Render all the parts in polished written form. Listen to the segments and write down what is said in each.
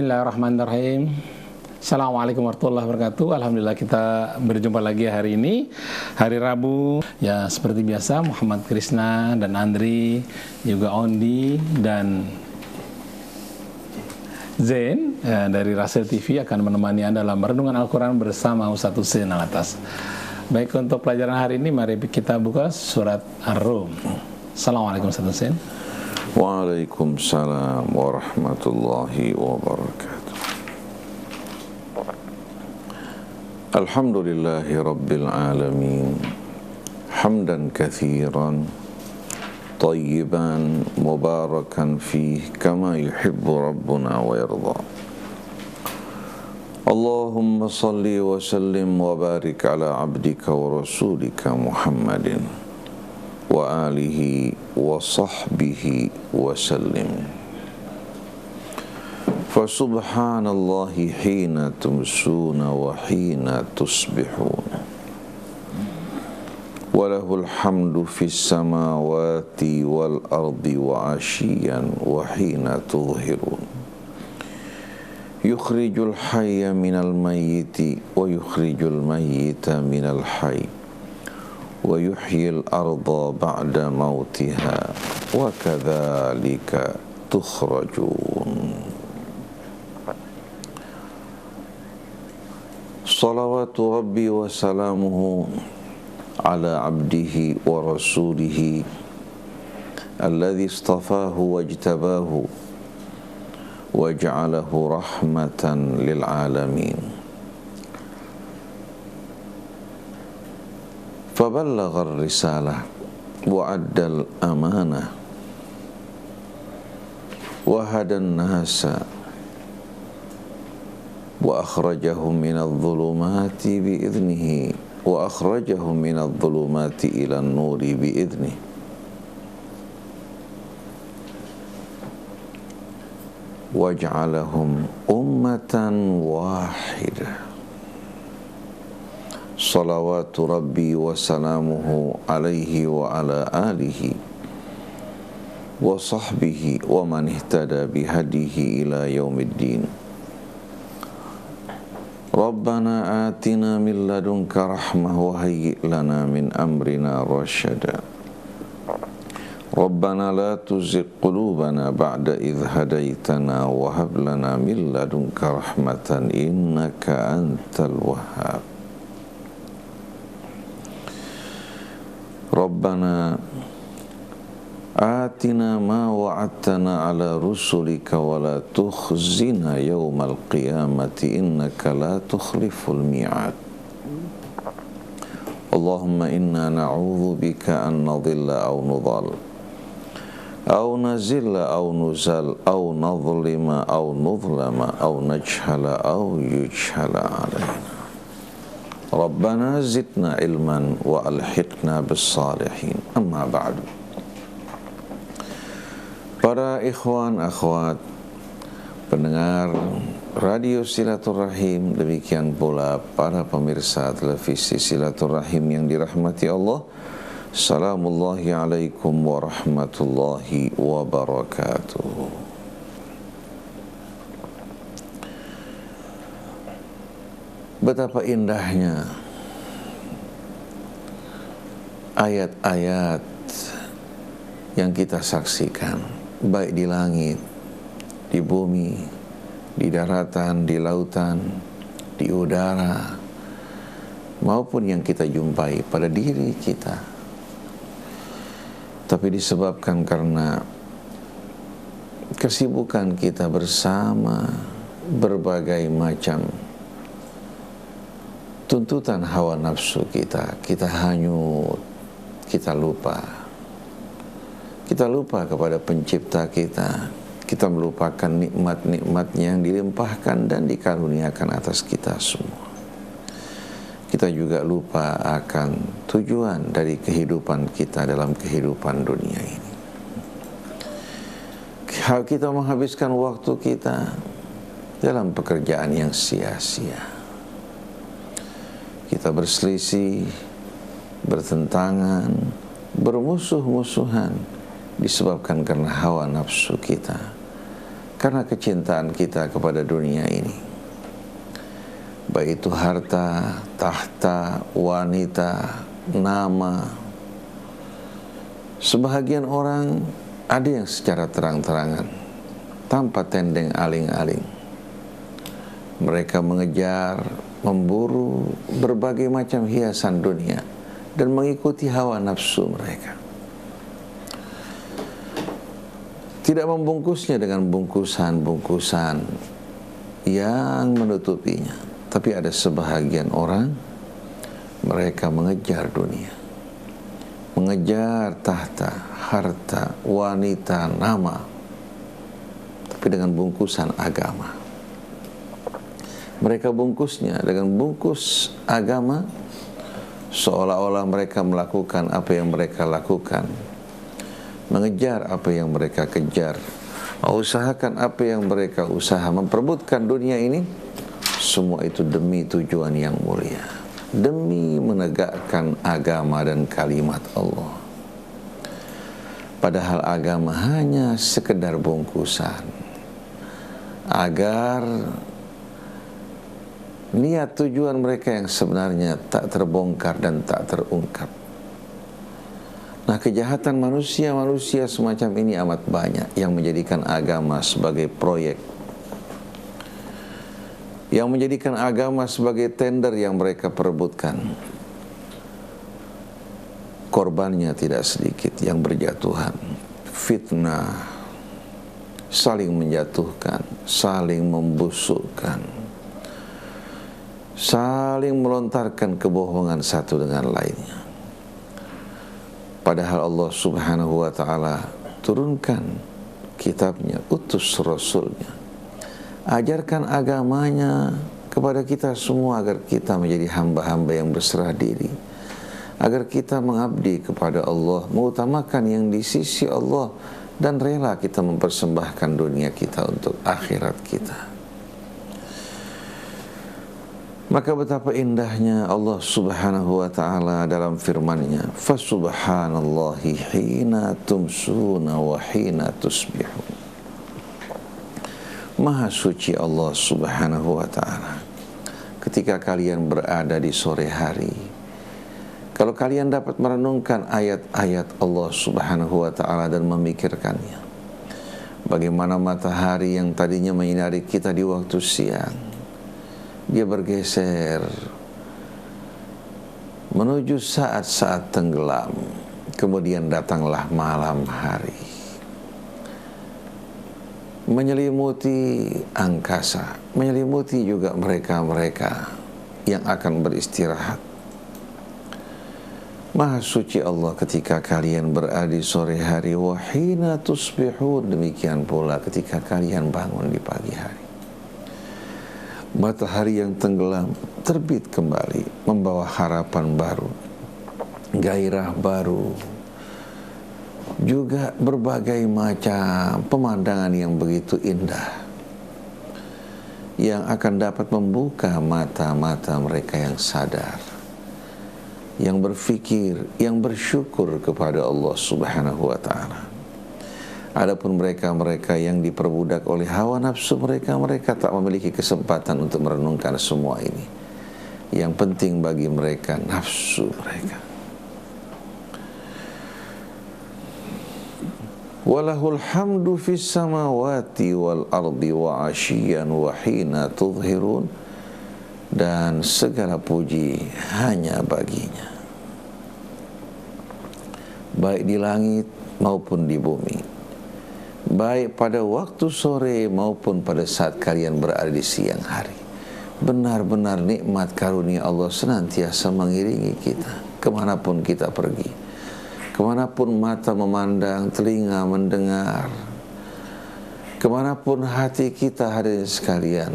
Bismillahirrahmanirrahim. Assalamualaikum warahmatullahi wabarakatuh. Alhamdulillah kita berjumpa lagi hari ini, hari Rabu. Ya seperti biasa Muhammad Krisna dan Andri, juga Ondi dan Zain dari Rasil TV akan menemani Anda dalam renungan Al-Quran bersama Ustaz Husain Alatas. Baik, untuk pelajaran hari ini mari kita buka surat Ar-Rum. Assalamualaikum Ustaz Husain. Waalaikumsalam warahmatullahi wabarakatuh. Alhamdulillahi rabbil alamin. Hamdan katsiran tayyiban mubarakan fih kama yuhibbu rabbuna wa yarda. Allahumma salli wa sallim wa barik ala abdika wa rasulika Muhammadin wa alihi wa sahbihi wa sallim. Fa subhanallahi hina tumsuna wa hina tusbihun, wa lahul hamdu fis samawati wal ardi wa ashiyan wa hina tudhirun. Yukhrijul hayya minal mayyiti wa yukhrijul mayyita minal hayy wa yuhyil arda ba'da mautiha wa kadzalika tukhrajun. Salawatu rabbi wa salamuhu ala abdihi wa rasulihi alladhi istafahu wajtabahu wa ja'alahu rahmatan lil alamin. فبلغ الرسالة وأدى الأمانة وهدى الناس وأخرجهم من الظلمات بإذنه وأخرجهم من الظلمات إلى النور بإذنه وجعلهم أمة واحدة. Salawatu rabbi wa salamuhu alaihi wa ala alihi wa sahbihi wa man ihtada bihadihi ila yaumiddin. Rabbana atina min ladunka rahmah wa hayyi' lana min amrina rasyada. Rabbana la tuzigh qulubana ba'da idh hadaitana wa hab lana min ladunka rahmatan innaka antal wahhab. Rabbana atina ma wa'adtana ala rusulika wa la tukhzina yawmal qiyamati innaka la tukhliful mi'ad. Allahumma inna na'udzu bika an nadhilla aw nudhal aw nazilla aw nuzal aw nadhlima aw nudhlama aw najhala aw yujhala alaina. Rabbana zidna ilman wa alhiqna bis-salihin. Amma ba'du. Para ikhwan akhwat pendengar radio Silaturahim, demikian pula para pemirsa televisi Silaturahim yang dirahmati Allah, salamullahi alaikum warahmatullahi wabarakatuh. Betapa indahnya ayat-ayat yang kita saksikan, baik di langit, di bumi, di daratan, di lautan, di udara, maupun yang kita jumpai pada diri kita. Tapi disebabkan karena kesibukan kita bersama berbagai macam tuntutan hawa nafsu kita, kita hanyut, kita lupa kepada pencipta kita, kita melupakan nikmat-nikmatnya yang dilimpahkan dan dikaruniakan atas kita semua. Kita juga lupa akan tujuan dari kehidupan kita dalam kehidupan dunia ini. Kita menghabiskan waktu kita dalam pekerjaan yang sia-sia. Kita berselisih, bertentangan, bermusuh-musuhan disebabkan karena hawa nafsu kita, karena kecintaan kita kepada dunia ini, baik itu harta, tahta, wanita, nama. Sebahagian orang ada yang secara terang-terangan, tanpa tendeng aling-aling, mereka mengejar, memburu berbagai macam hiasan dunia dan mengikuti hawa nafsu mereka. Tidak membungkusnya dengan bungkusan-bungkusan yang menutupinya. Tapi ada sebahagian orang, mereka mengejar dunia, mengejar tahta, harta, wanita, nama, tapi dengan bungkusan agama. Mereka bungkusnya dengan bungkus agama, seolah-olah mereka melakukan apa yang mereka lakukan, mengejar apa yang mereka kejar, mengusahakan apa yang mereka usaha, memperebutkan dunia ini, semua itu demi tujuan yang mulia, demi menegakkan agama dan kalimat Allah. Padahal agama hanya sekedar bungkusan, agar niat tujuan mereka yang sebenarnya tak terbongkar dan tak terungkap. Nah, kejahatan manusia semacam ini amat banyak yang menjadikan agama sebagai proyek, yang menjadikan agama sebagai tender yang mereka perebutkan. Korbannya tidak sedikit yang berjatuhan, fitnah, saling menjatuhkan, saling membusukkan, saling melontarkan kebohongan satu dengan lainnya. Padahal Allah Subhanahu wa ta'ala turunkan kitabnya, utus rasulnya, ajarkan agamanya kepada kita semua agar kita menjadi hamba-hamba yang berserah diri, agar kita mengabdi kepada Allah, mengutamakan yang di sisi Allah, dan rela kita mempersembahkan dunia kita untuk akhirat kita. Maka betapa indahnya Allah Subhanahu wa ta'ala dalam firman-Nya, "Fasubhanallahi hina tumsuna wa hina tusbihun." Maha suci Allah Subhanahu wa ta'ala ketika kalian berada di sore hari. Kalau kalian dapat merenungkan ayat-ayat Allah Subhanahu wa ta'ala dan memikirkannya, bagaimana matahari yang tadinya menyinari kita di waktu siang, dia bergeser menuju saat-saat tenggelam, kemudian datanglah malam hari, menyelimuti angkasa, menyelimuti juga mereka-mereka yang akan beristirahat. Maha suci Allah ketika kalian berada di sore hari, wa hina tusbihun, demikian pula ketika kalian bangun di pagi hari. Matahari yang tenggelam terbit kembali, membawa harapan baru, gairah baru, juga berbagai macam pemandangan yang begitu indah yang akan dapat membuka mata-mata mereka yang sadar, yang berfikir, yang bersyukur kepada Allah Subhanahu wa ta'ala. Adapun mereka-mereka yang diperbudak oleh hawa nafsu mereka tak memiliki kesempatan untuk merenungkan semua ini. Yang penting bagi mereka nafsu mereka. Walahul hamdu fis samawati wal ardi wa asyiyan wa hina tudhhirun, dan segala puji hanya baginya, baik di langit maupun di bumi, baik pada waktu sore maupun pada saat kalian berada di siang hari. Benar-benar nikmat karunia Allah senantiasa mengiringi kita kemanapun kita pergi, kemanapun mata memandang, telinga mendengar, kemanapun hati kita hadirin sekalian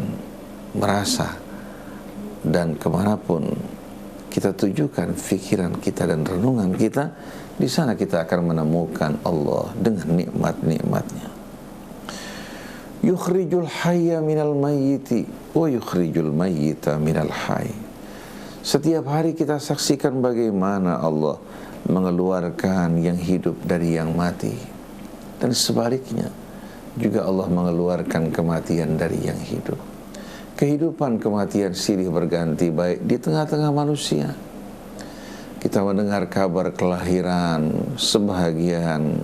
merasa, dan kemanapun kita tujukan pikiran kita dan renungan kita, di sana kita akan menemukan Allah dengan nikmat-nikmatnya. Yukhrijul hayya minal mayyiti wa yukhrijul mayyita minal hayy. Setiap hari kita saksikan bagaimana Allah mengeluarkan yang hidup dari yang mati, dan sebaliknya juga Allah mengeluarkan kematian dari yang hidup. Kehidupan kematian silih berganti baik di tengah-tengah manusia. Kita mendengar kabar kelahiran sebahagian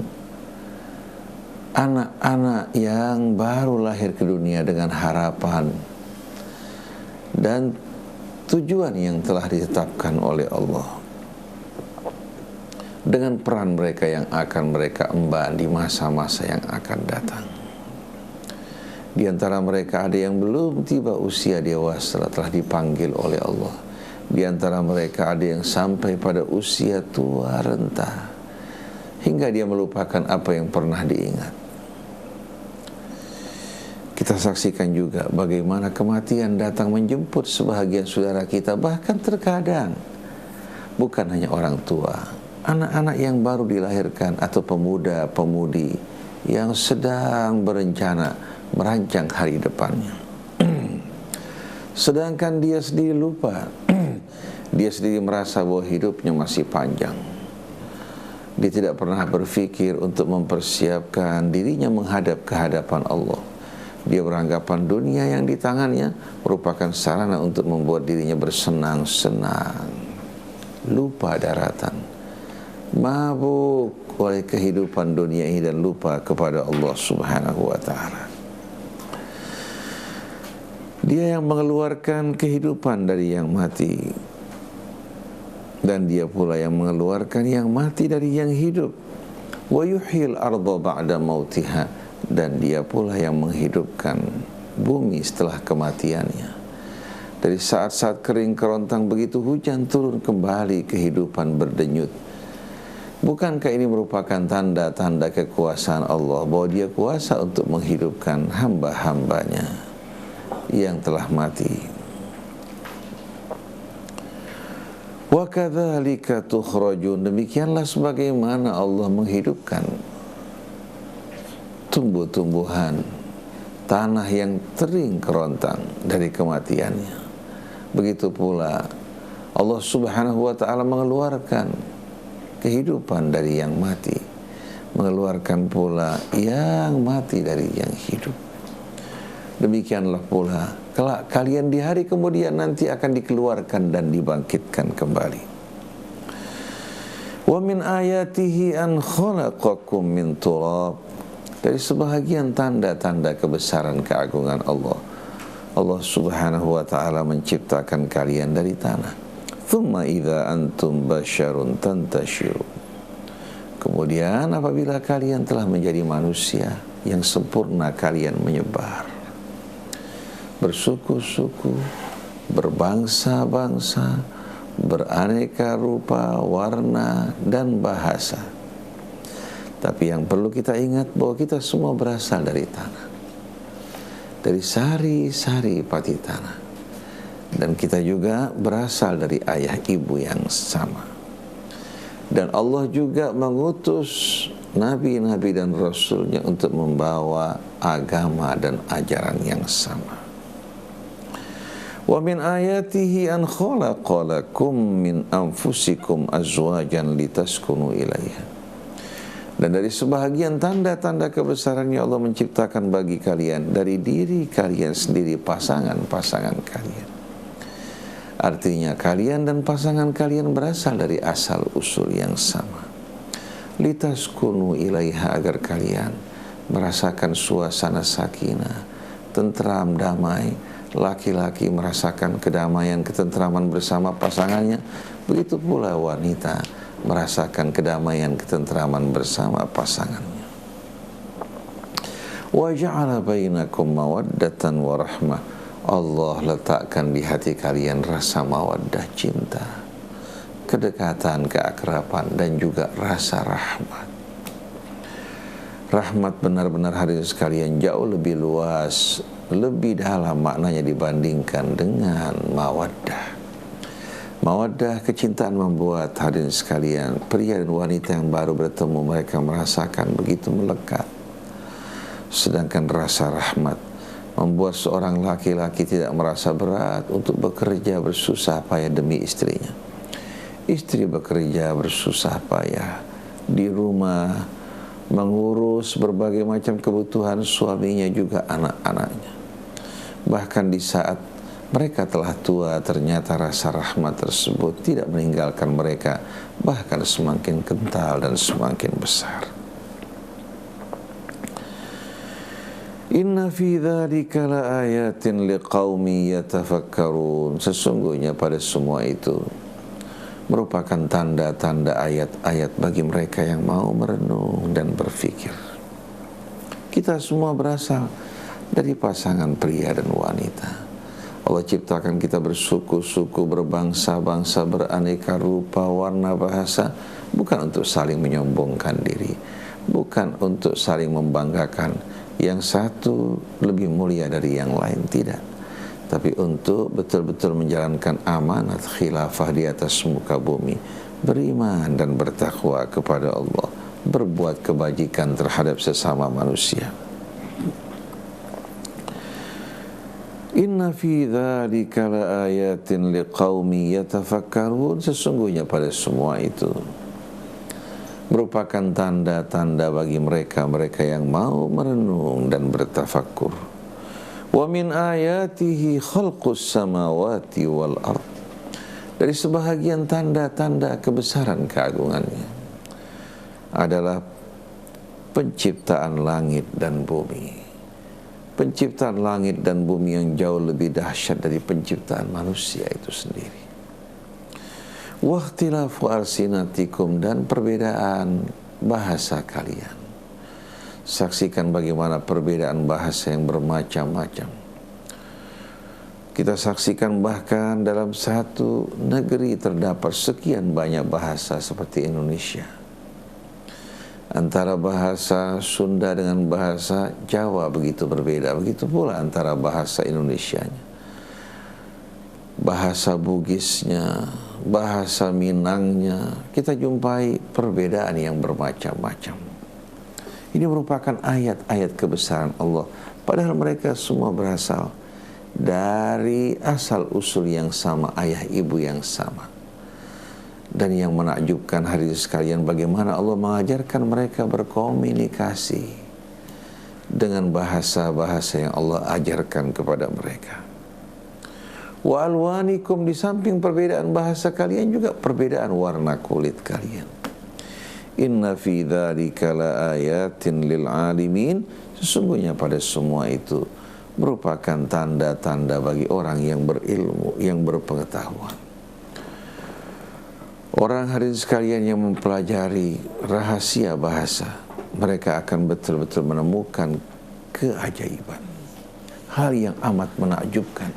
anak-anak yang baru lahir ke dunia dengan harapan dan tujuan yang telah ditetapkan oleh Allah, dengan peran mereka yang akan mereka emban di masa-masa yang akan datang. Di antara mereka ada yang belum tiba usia dewasa telah dipanggil oleh Allah. Di antara mereka ada yang sampai pada usia tua renta hingga dia melupakan apa yang pernah diingat. Kita saksikan juga bagaimana kematian datang menjemput sebahagian saudara kita, bahkan terkadang bukan hanya orang tua, anak-anak yang baru dilahirkan atau pemuda-pemudi yang sedang berencana merancang hari depannya. Sedangkan dia sendiri lupa, dia sendiri merasa bahwa hidupnya masih panjang. Dia tidak pernah berpikir untuk mempersiapkan dirinya menghadap ke hadapan Allah. Dia beranggapan dunia yang di tangannya merupakan sarana untuk membuat dirinya bersenang-senang, lupa daratan, mabuk oleh kehidupan dunia ini dan lupa kepada Allah Subhanahu wa ta'ala. Dia yang mengeluarkan kehidupan dari yang mati, dan dia pula yang mengeluarkan yang mati dari yang hidup. Wa yuhyil arda ba'da mautiha, dan dia pula yang menghidupkan bumi setelah kematiannya. Dari saat-saat kering kerontang begitu hujan turun kembali kehidupan berdenyut. Bukankah ini merupakan tanda-tanda kekuasaan Allah, bahwa dia kuasa untuk menghidupkan hamba-hambanya yang telah mati. Wa kadzalika tukhrajun, demikianlah sebagaimana Allah menghidupkan tumbuh-tumbuhan, tanah yang kering kerontang dari kematiannya. Begitu pula Allah Subhanahu wa ta'ala mengeluarkan kehidupan dari yang mati, mengeluarkan pula yang mati dari yang hidup. Demikianlah pula kelak kalian di hari kemudian nanti akan dikeluarkan dan dibangkitkan kembali. Wa min ayatihi an khalaqakum min turab, dari sebahagian tanda-tanda kebesaran keagungan Allah, Allah Subhanahu wa ta'ala menciptakan kalian dari tanah. Thumma idza antum basyarun tantashirun, kemudian apabila kalian telah menjadi manusia yang sempurna, kalian menyebar, bersuku-suku, berbangsa-bangsa, beraneka rupa, warna, dan bahasa. Tapi yang perlu kita ingat bahwa kita semua berasal dari tanah, dari sari-sari pati tanah, dan kita juga berasal dari ayah ibu yang sama. Dan Allah juga mengutus nabi-nabi dan rasulnya untuk membawa agama dan ajaran yang sama. Wa min ayatihi an khalaqa lakum min anfusikum azwajan litaskunu ilaiha, dan dari sebahagian tanda-tanda kebesarannya Allah menciptakan bagi kalian dari diri kalian sendiri pasangan-pasangan kalian. Artinya kalian dan pasangan kalian berasal dari asal usul yang sama. Litaskunu ilaiha, agar kalian merasakan suasana sakinah, tentram, damai. Laki-laki merasakan kedamaian, ketentraman bersama pasangannya. Begitu pula wanita merasakan kedamaian, ketentraman bersama pasangannya. Wa ja'ala bainakum mawaddatan wa rahmah, Allah letakkan di hati kalian rasa mawaddah, cinta, kedekatan, keakraban, dan juga rasa rahmat. Rahmat benar-benar hadirin sekalian jauh lebih luas, lebih dalam maknanya dibandingkan dengan mawaddah. Mawaddah, kecintaan, membuat hadirin sekalian, pria dan wanita yang baru bertemu, mereka merasakan begitu melekat. Sedangkan rasa rahmat membuat seorang laki-laki tidak merasa berat untuk bekerja bersusah payah demi istrinya. Istri bekerja bersusah payah di rumah, mengurus berbagai macam kebutuhan suaminya juga anak-anaknya. Bahkan di saat mereka telah tua, ternyata rasa rahmat tersebut tidak meninggalkan mereka, bahkan semakin kental dan semakin besar. Inna fi dzalika laayatin liqaumin yatafakkarun. Sesungguhnya pada semua itu merupakan tanda-tanda ayat-ayat bagi mereka yang mau merenung dan berfikir. Kita semua berasal dari pasangan pria dan wanita. Allah ciptakan kita bersuku-suku, berbangsa-bangsa, beraneka rupa, warna, bahasa, bukan untuk saling menyombongkan diri, bukan untuk saling membanggakan yang satu lebih mulia dari yang lain, tidak, tapi untuk betul-betul menjalankan amanat khilafah di atas muka bumi, beriman dan bertakwa kepada Allah, berbuat kebajikan terhadap sesama manusia. Inna fi dzalika laayatin liqaumin yatafakkarun. Sesungguhnya pada semua itu merupakan tanda-tanda bagi mereka yang mau merenung dan bertafakkur. Wa min ayatihi khalqus samawati wal ard. Dari sebahagian tanda-tanda kebesaran keagungannya adalah penciptaan langit dan bumi. Penciptaan langit dan bumi yang jauh lebih dahsyat dari penciptaan manusia itu sendiri. Wahtilafu alsinatikum, dan perbedaan bahasa kalian. Saksikan bagaimana perbedaan bahasa yang bermacam-macam. Kita saksikan bahkan dalam satu negeri terdapat sekian banyak bahasa seperti Indonesia. Antara bahasa Sunda dengan bahasa Jawa begitu berbeda. Begitu pula antara bahasa Indonesianya, bahasa Bugisnya, bahasa Minangnya. Kita jumpai perbedaan yang bermacam-macam. Ini merupakan ayat-ayat kebesaran Allah. Padahal mereka semua berasal dari asal usul yang sama, ayah ibu yang sama. Dan yang menakjubkan hadirin sekalian, bagaimana Allah mengajarkan mereka berkomunikasi dengan bahasa-bahasa yang Allah ajarkan kepada mereka. Wa alwanikum, di samping perbedaan bahasa kalian juga perbedaan warna kulit kalian. Inna fi dzalika laayatin lil alimin. Sesungguhnya pada semua itu merupakan tanda-tanda bagi orang yang berilmu, yang berpengetahuan. Orang hadirin sekalian yang mempelajari rahasia bahasa, mereka akan betul-betul menemukan keajaiban, hal yang amat menakjubkan.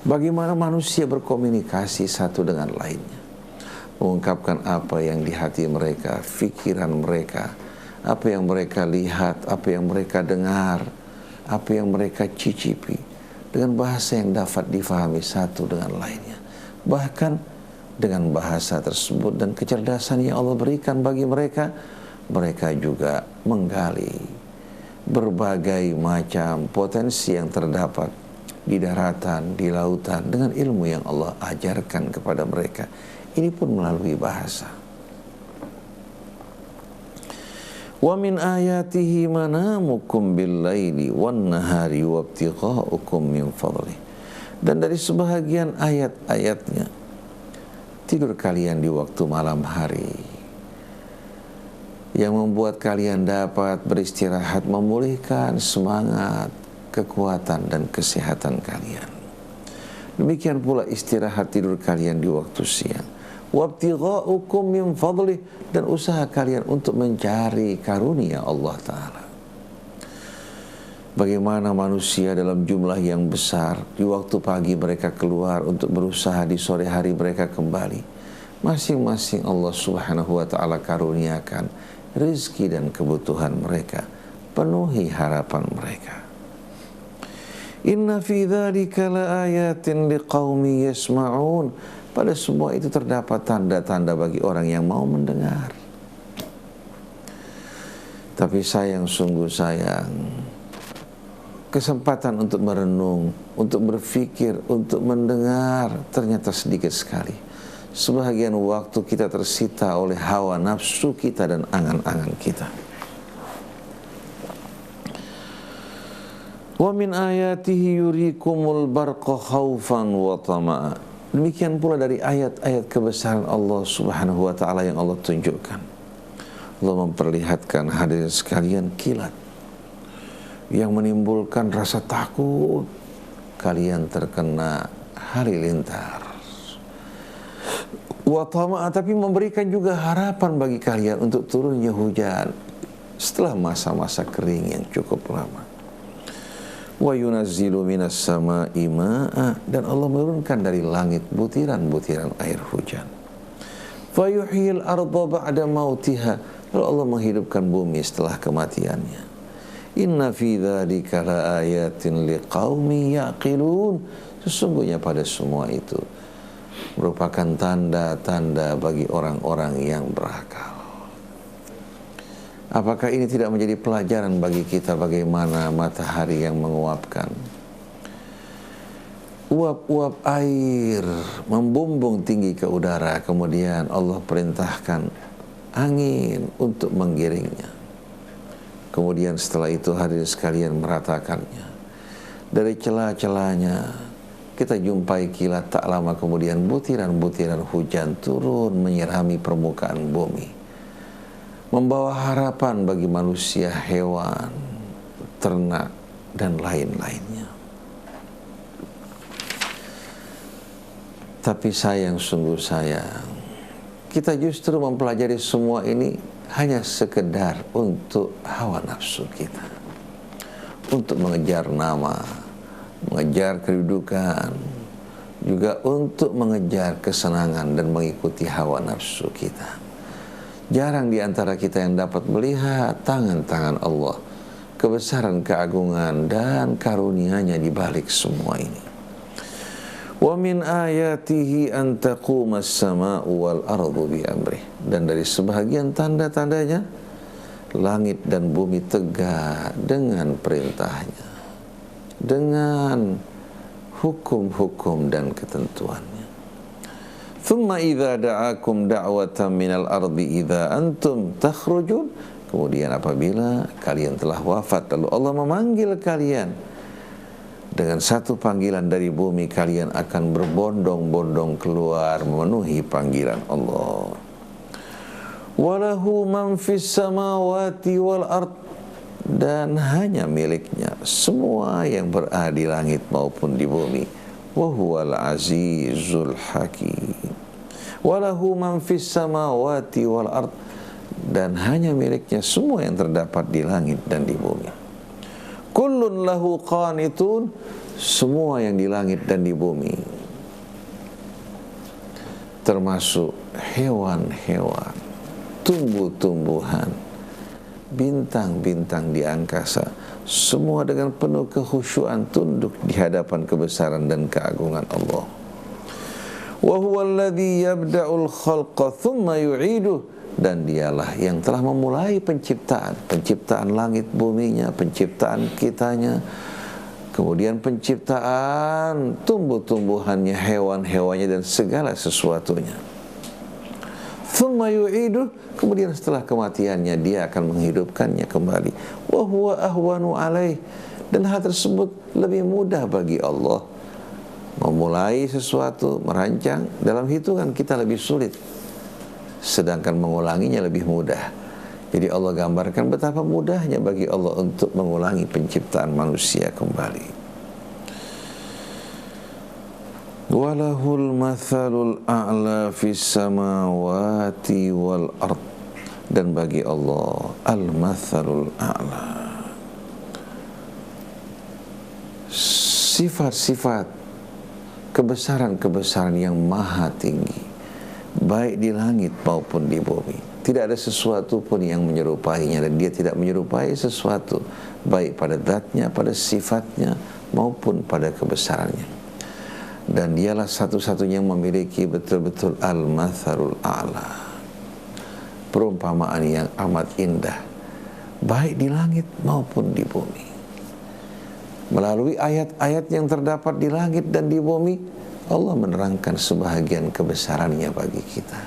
Bagaimana manusia berkomunikasi satu dengan lainnya, mengungkapkan apa yang di hati mereka, fikiran mereka, apa yang mereka lihat, apa yang mereka dengar, apa yang mereka cicipi, dengan bahasa yang dapat difahami satu dengan lainnya. Bahkan dengan bahasa tersebut dan kecerdasan yang Allah berikan bagi mereka, mereka juga menggali berbagai macam potensi yang terdapat di daratan, di lautan, dengan ilmu yang Allah ajarkan kepada mereka. Ini pun melalui bahasa. Wa min ayatihi manamukum bil-laili wan-nahari wabtigha'ukum min fadlih. Dan dari sebahagian ayat-ayatnya tidur kalian di waktu malam hari, yang membuat kalian dapat beristirahat, memulihkan semangat, kekuatan dan kesehatan kalian. Demikian pula istirahat tidur kalian di waktu siang. Wabtigha'ukum min fadlih, dan usaha kalian untuk mencari karunia Allah Ta'ala. Bagaimana manusia dalam jumlah yang besar, di waktu pagi mereka keluar untuk berusaha, di sore hari mereka kembali. Masing-masing Allah Subhanahu wa Ta'ala karuniakan rezeki dan kebutuhan mereka, penuhi harapan mereka. Inna fi dzalika laayatin liqaumin yasma'un. Pada semua itu terdapat tanda-tanda bagi orang yang mau mendengar. Tapi sayang, sungguh sayang, kesempatan untuk merenung, untuk berfikir, untuk mendengar ternyata sedikit sekali. Sebahagian waktu kita tersita oleh hawa nafsu kita dan angan-angan kita. Wa min ayatihi yurikumul barqa khaufan wa tama'a. Demikian pula dari ayat-ayat kebesaran Allah Subhanahu wa taala yang Allah tunjukkan. Allah memperlihatkan hadirin sekalian kilat yang menimbulkan rasa takut kalian terkena halilintar. Wa tama'a, tapi memberikan juga harapan bagi kalian untuk turunnya hujan setelah masa-masa kering yang cukup lama. Wa yunazzilu minas sama'i ma'a, dan Allah menurunkan dari langit butiran-butiran air hujan. Fa yuhyil arda ba'da mautiha, lalu Allah menghidupkan bumi setelah kematiannya. Inna fi dzalika laayatin liqaumin yaqilun, sesungguhnya pada semua itu merupakan tanda-tanda bagi orang-orang yang berakal. Apakah ini tidak menjadi pelajaran bagi kita bagaimana matahari yang menguapkan, uap-uap air membumbung tinggi ke udara, kemudian Allah perintahkan angin untuk menggiringnya. Kemudian setelah itu hadirin sekalian meratakannya. Dari celah-celahnya kita jumpai kilat, tak lama kemudian butiran-butiran hujan turun menyirami permukaan bumi, membawa harapan bagi manusia, hewan, ternak, dan lain-lainnya. Tapi sayang, sungguh sayang, kita justru mempelajari semua ini hanya sekedar untuk hawa nafsu kita, untuk mengejar nama, mengejar kedudukan, juga untuk mengejar kesenangan dan mengikuti hawa nafsu kita. Jarang di antara kita yang dapat melihat tangan-tangan Allah, kebesaran, keagungan, dan karunia-Nya di balik semua ini. Wa min ayatihi an taquma as-samaa'u wal ardu bi amrih, dan dari sebahagian tanda-tandanya langit dan bumi tegak dengan perintahnya, dengan hukum-hukum dan ketentuannya. Thumma idza da'akum da'watan minal ardi idza antum takhrujun, kemudian apabila kalian telah wafat lalu Allah memanggil kalian dengan satu panggilan dari bumi, kalian akan berbondong-bondong keluar memenuhi panggilan Allah. Walahu man fis samawati wal ard, dan hanya miliknya semua yang berada di langit maupun di bumi. Wa huwal azizul hakim. Walahu man fis samawati wal ard, dan hanya miliknya semua yang terdapat di langit dan di bumi. Kullun lahu qanitun, semua yang di langit dan di bumi, termasuk hewan-hewan, tumbuh-tumbuhan, bintang-bintang di angkasa, semua dengan penuh kekhusyuan tunduk di hadapan kebesaran dan keagungan Allah. Wa huwa alladhi yabda'ul khalqa thumma yu'iduh, dan dialah yang telah memulai penciptaan langit buminya, penciptaan kitanya, kemudian penciptaan tumbuh-tumbuhannya, hewan-hewannya, dan segala sesuatunya. Thumma yu'iduh, kemudian setelah kematiannya dia akan menghidupkannya kembali. Wa huwa ahwanu alaih, dan hal tersebut lebih mudah bagi Allah. Memulai sesuatu, merancang, dalam hitungan kita lebih sulit, sedangkan mengulanginya lebih mudah. Jadi Allah gambarkan betapa mudahnya bagi Allah untuk mengulangi penciptaan manusia kembali. Walahul mathalul a'la fis samawati wal ard, dan bagi Allah al-mathalul a'la, sifat-sifat kebesaran-kebesaran yang maha tinggi, baik di langit maupun di bumi. Tidak ada sesuatu pun yang menyerupainya, dan dia tidak menyerupai sesuatu, baik pada zatnya, pada sifatnya, maupun pada kebesarannya. Dan dialah satu-satunya yang memiliki betul-betul al-matharul a'la, perumpamaan yang amat indah, baik di langit maupun di bumi. Melalui ayat-ayat yang terdapat di langit dan di bumi, Allah menerangkan sebahagian kebesarannya bagi kita.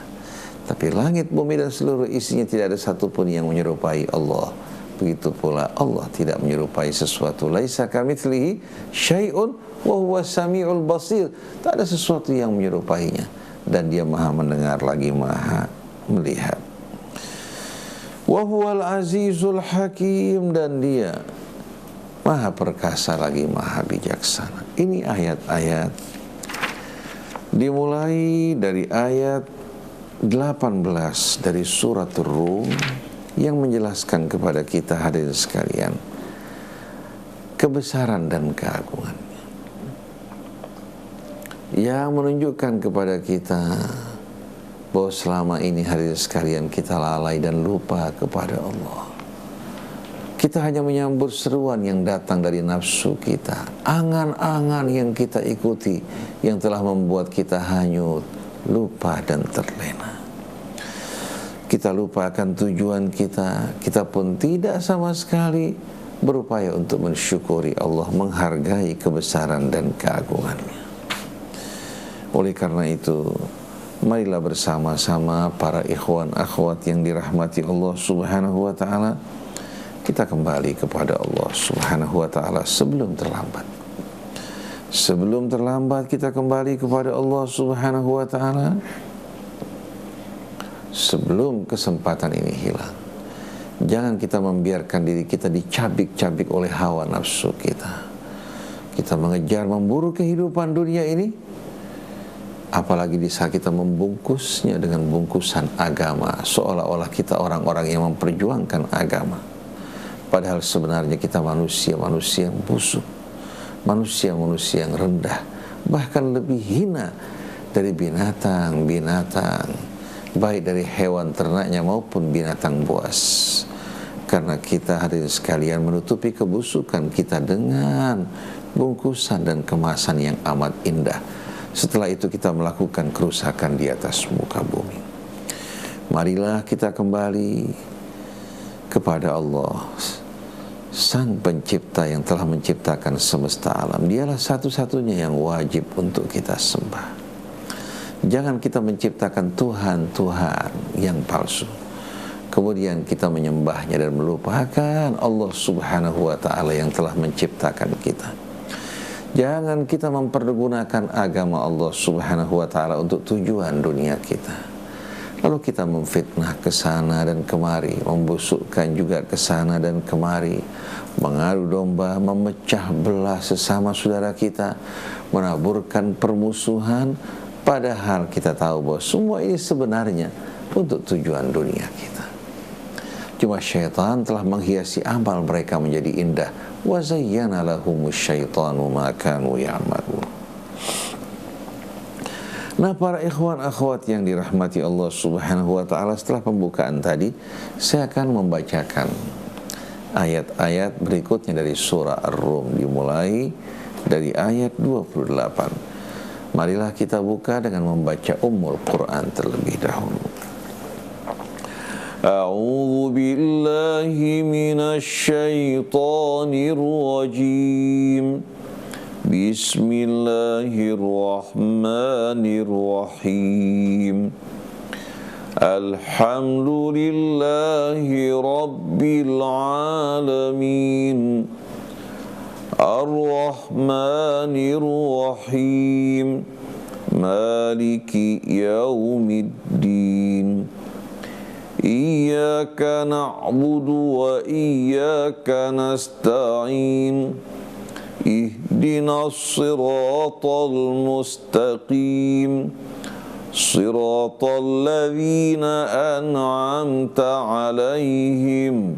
Tapi langit, bumi, dan seluruh isinya tidak ada satupun yang menyerupai Allah, begitu pula Allah tidak menyerupai sesuatu. Laisa kamitslihi syai'un wa huwas samiul basir. Tak ada sesuatu yang menyerupainya, dan dia Maha mendengar lagi Maha melihat. Wa huwal azizul hakim, dan dia Maha perkasa lagi Maha bijaksana. Ini ayat-ayat dimulai dari ayat 18 dari surat Rum yang menjelaskan kepada kita hadirin sekalian kebesaran dan keagungannya, yang menunjukkan kepada kita bahwa selama ini hadirin sekalian kita lalai dan lupa kepada Allah. Kita hanya menyambut seruan yang datang dari nafsu kita, angan-angan yang kita ikuti yang telah membuat kita hanyut, lupa dan terlena. Kita lupakan tujuan kita pun tidak sama sekali berupaya untuk mensyukuri Allah, menghargai kebesaran dan keagungannya. Oleh karena itu, marilah bersama-sama para ikhwan akhwat yang dirahmati Allah Subhanahu wa ta'ala, kita kembali kepada Allah Subhanahu wa ta'ala sebelum terlambat. Sebelum terlambat kita kembali kepada Allah Subhanahu wa ta'ala, sebelum kesempatan ini hilang. Jangan kita membiarkan diri kita dicabik-cabik oleh hawa nafsu kita. Kita mengejar memburu kehidupan dunia ini, apalagi di saat kita membungkusnya dengan bungkusan agama, seolah-olah kita orang-orang yang memperjuangkan agama. Padahal sebenarnya kita manusia-manusia yang busuk, manusia-manusia yang rendah, bahkan lebih hina dari binatang-binatang, baik dari hewan ternaknya maupun binatang buas. Karena kita hadirin sekalian menutupi kebusukan kita dengan bungkusan dan kemasan yang amat indah. Setelah itu kita melakukan kerusakan di atas muka bumi. Marilah kita kembali kepada Allah, Sang Pencipta yang telah menciptakan semesta alam. Dialah satu-satunya yang wajib untuk kita sembah. Jangan kita menciptakan Tuhan-Tuhan yang palsu, kemudian kita menyembahnya dan melupakan Allah Subhanahu wa ta'ala yang telah menciptakan kita. Jangan kita mempergunakan agama Allah Subhanahu wa ta'ala untuk tujuan dunia kita, lalu kita memfitnah ke sana dan kemari, membusukkan juga ke sana dan kemari, mengadu domba, memecah belah sesama saudara kita, menaburkan permusuhan, padahal kita tahu bahwa semua ini sebenarnya untuk tujuan dunia kita. Cuma syaitan telah menghiasi amal mereka menjadi indah. Wa zayyana lahumus syaitanu ma kanu ya'malun. Nah, para ikhwan akhwat yang dirahmati Allah Subhanahu wa ta'ala, setelah pembukaan tadi saya akan membacakan ayat-ayat berikutnya dari surah Ar-Rum, dimulai dari ayat 28. Marilah kita buka dengan membaca Ummul Quran terlebih dahulu. A'udzu billahi minasy syaithanir rajim. Bismillahirrahmanirrahim. Alhamdulillahi rabbil alamin. Ar-Rahmanir Rahim. Maliki yaumiddin. Iyyaka na'budu wa iyyaka nasta'in. Ihdinas siratal mustaqim. Siratal ladzina an'amta 'alaihim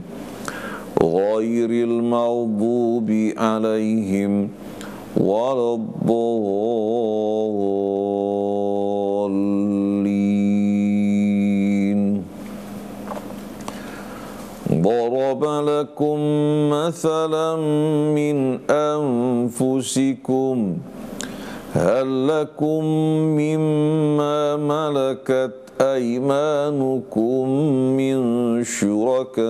ghairil maghdubi 'alaihim waladdallin. ضرب لكم مثلا من أنفسكم هل لكم مما ملكت أيمانكم من شركاء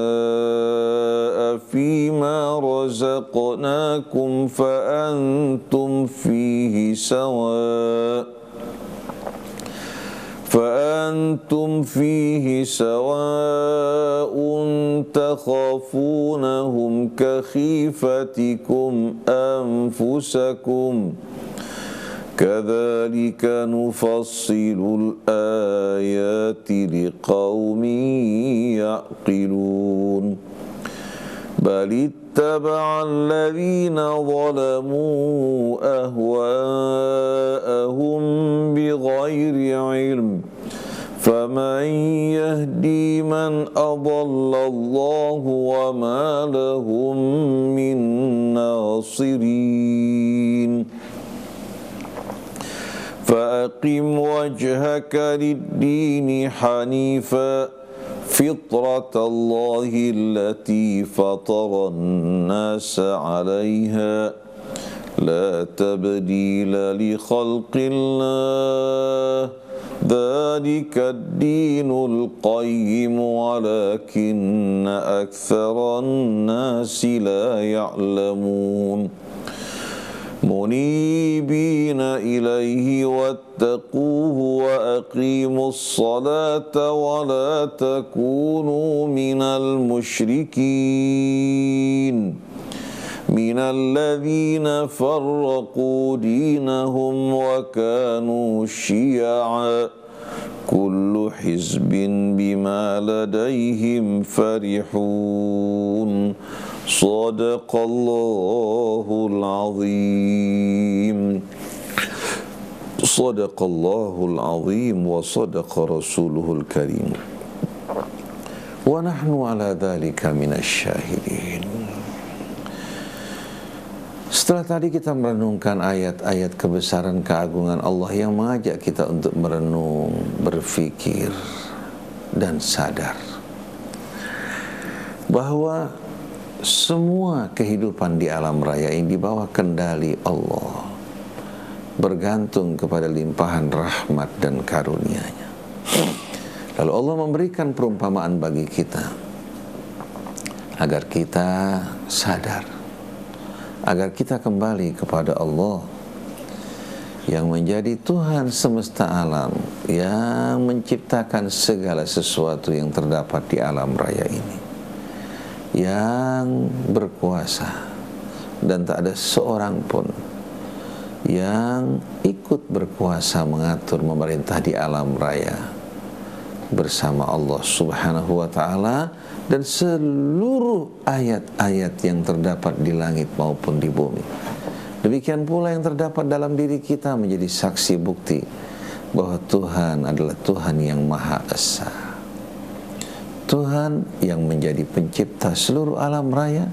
فيما رزقناكم فأنتم فيه سواء تخافونهم كخيفتكم أنفسكم كذلك نفصل الآيات لقوم يعقلون بل اتبع الذين ظلموا أهواءهم بغير علم فمن يهدي من أضل الله وما لهم من ناصرين فأقم وجهك للدين حنيفا فطرة الله التي فطر الناس عليها لا تبديل لخلق الله ذلك الدين القيم ولكن أكثر الناس لا يعلمون منيبين إليه واتقوه وأقيموا الصلاة ولا تكونوا من المشركين من الذين فرقوا دينهم وكانوا شيعا كل حزب بما لديهم فرحون صدق الله العظيم صدق الله العظيم وصدق رسوله الكريم ونحن على ذلك من الشاهدين. Setelah tadi kita merenungkan ayat-ayat kebesaran keagungan Allah yang mengajak kita untuk merenung, berfikir, dan sadar bahwa semua kehidupan di alam raya ini di bawah kendali Allah, bergantung kepada limpahan rahmat dan karunia-Nya. Lalu Allah memberikan perumpamaan bagi kita agar kita sadar, agar kita kembali kepada Allah yang menjadi Tuhan semesta alam, yang menciptakan segala sesuatu yang terdapat di alam raya ini, yang berkuasa dan tak ada seorang pun yang ikut berkuasa mengatur memerintah di alam raya bersama Allah Subhanahu wa ta'ala dan seluruh ayat-ayat yang terdapat di langit maupun di bumi. Demikian pula yang terdapat dalam diri kita menjadi saksi bukti bahwa Tuhan adalah Tuhan yang Maha Esa, Tuhan yang menjadi pencipta seluruh alam raya,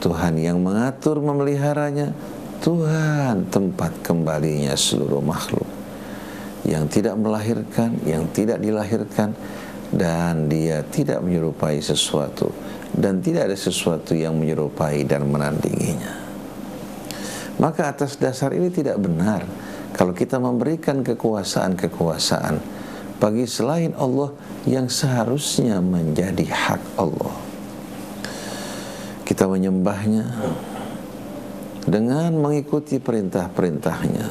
Tuhan yang mengatur memeliharanya, Tuhan tempat kembalinya seluruh makhluk, yang tidak melahirkan, yang tidak dilahirkan, dan Dia tidak menyerupai sesuatu, dan tidak ada sesuatu yang menyerupai dan menandinginya. Maka atas dasar ini tidak benar kalau kita memberikan kekuasaan-kekuasaan bagi selain Allah yang seharusnya menjadi hak Allah. Kita menyembahnya dengan mengikuti perintah-perintahnya,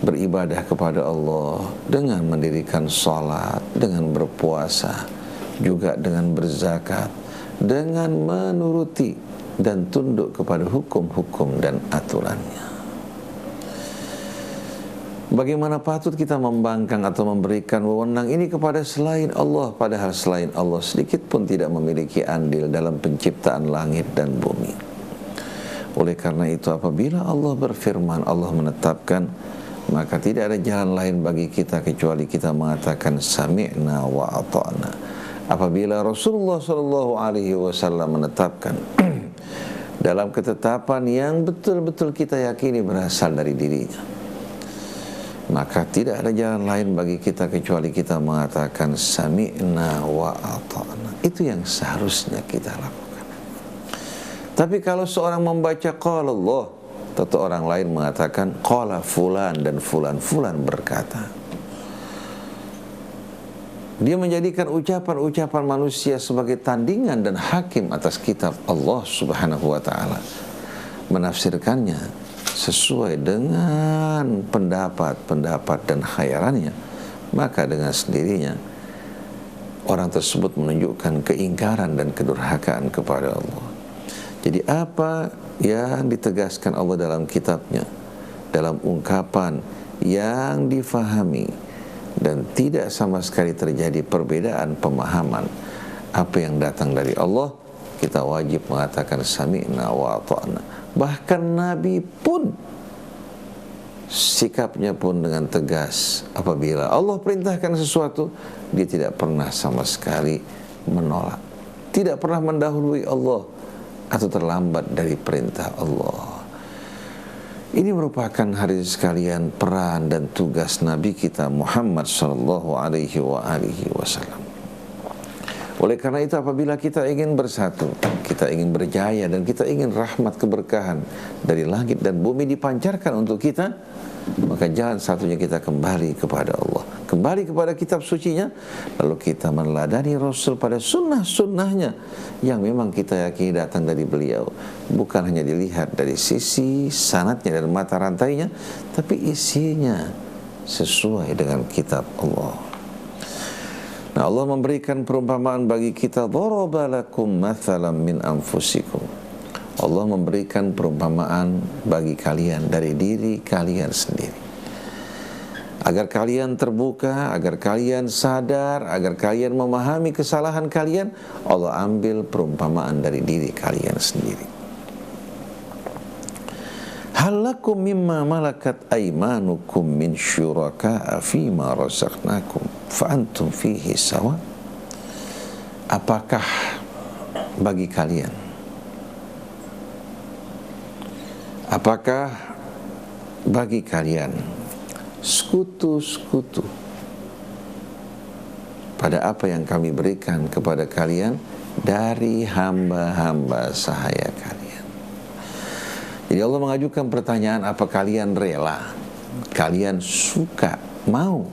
beribadah kepada Allah dengan mendirikan salat, dengan berpuasa, juga dengan berzakat, dengan menuruti dan tunduk kepada hukum-hukum dan aturannya. Bagaimana patut kita membangkang atau memberikan wewenang ini kepada selain Allah, padahal selain Allah sedikit pun tidak memiliki andil dalam penciptaan langit dan bumi. Oleh karena itu, apabila Allah berfirman, Allah menetapkan, maka tidak ada jalan lain bagi kita kecuali kita mengatakan sami'na wa ata'na. Apabila Rasulullah SAW menetapkan dalam ketetapan yang betul-betul kita yakini berasal dari dirinya, maka tidak ada jalan lain bagi kita kecuali kita mengatakan sami'na wa ata'na. Itu yang seharusnya kita lakukan. Tapi kalau seorang membaca qala Allah, atau orang lain mengatakan qala fulan dan fulan berkata, dia menjadikan ucapan-ucapan manusia sebagai tandingan dan hakim atas kitab Allah Subhanahu wa ta'ala, menafsirkannya sesuai dengan pendapat dan khayalannya, maka dengan sendirinya orang tersebut menunjukkan keingkaran dan kedurhakaan kepada Allah. Jadi apa yang ditegaskan Allah dalam kitabnya, dalam ungkapan yang difahami dan tidak sama sekali terjadi perbedaan pemahaman apa yang datang dari Allah, kita wajib mengatakan sami'na wa ata'na. Bahkan Nabi pun sikapnya pun dengan tegas. Apabila Allah perintahkan sesuatu, dia tidak pernah sama sekali menolak, tidak pernah mendahului Allah atau terlambat dari perintah Allah. Ini merupakan hadis sekalian peran dan tugas Nabi kita Muhammad sallallahu alaihi wasallam. Oleh karena itu, apabila kita ingin bersatu, kita ingin berjaya, dan kita ingin rahmat keberkahan dari langit dan bumi dipancarkan untuk kita, maka jalan satunya kita kembali kepada Allah, kembali kepada kitab sucinya, lalu kita meneladani Rasul pada sunnah-sunnahnya yang memang kita yakini datang dari beliau, bukan hanya dilihat dari sisi sanadnya dan mata rantainya, tapi isinya sesuai dengan kitab Allah. Nah, Allah memberikan perumpamaan bagi kita, daraba lakum mathalan min anfusikum. Allah memberikan perumpamaan bagi kalian dari diri kalian sendiri, agar kalian terbuka, agar kalian sadar, agar kalian memahami kesalahan kalian. Allah ambil perumpamaan dari diri kalian sendiri. Hal lakum mimma malakat aymanukum min syuraka'a fima razaqnakum fa antum fihi sawa. Apakah bagi kalian, apakah bagi kalian sekutu-sekutu pada apa yang kami berikan kepada kalian dari hamba-hamba sahaya kalian? Jadi Allah mengajukan pertanyaan, apa kalian rela, kalian suka, mau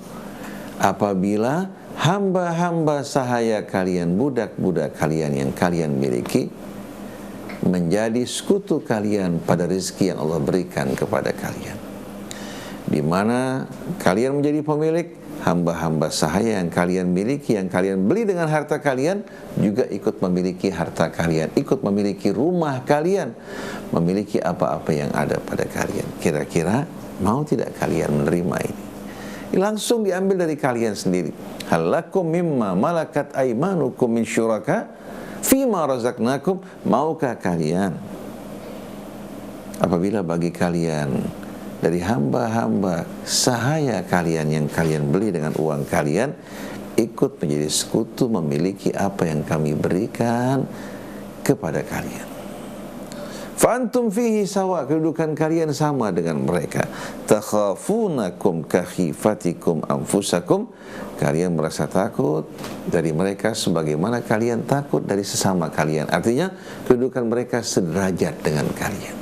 apabila hamba-hamba sahaya kalian, budak-budak kalian yang kalian miliki, menjadi sekutu kalian pada rezeki yang Allah berikan kepada kalian, di mana kalian menjadi pemilik, hamba-hamba sahaya yang kalian miliki, yang kalian beli dengan harta kalian, juga ikut memiliki harta kalian, ikut memiliki rumah kalian, memiliki apa-apa yang ada pada kalian. Kira-kira mau tidak kalian menerima ini? Langsung diambil dari kalian sendiri. Hal lakum mimma malakat aymanukum min syuraka fima razaqnakum. Maukah kalian apabila bagi kalian dari hamba-hamba sahaya kalian yang kalian beli dengan uang kalian, ikut menjadi sekutu, memiliki apa yang kami berikan kepada kalian? Fa'antum fihi sawa, kedudukan kalian sama dengan mereka. Takhafunakum kakhifatikum anfusakum, kalian merasa takut dari mereka sebagaimana kalian takut dari sesama kalian. Artinya kedudukan mereka sederajat dengan kalian.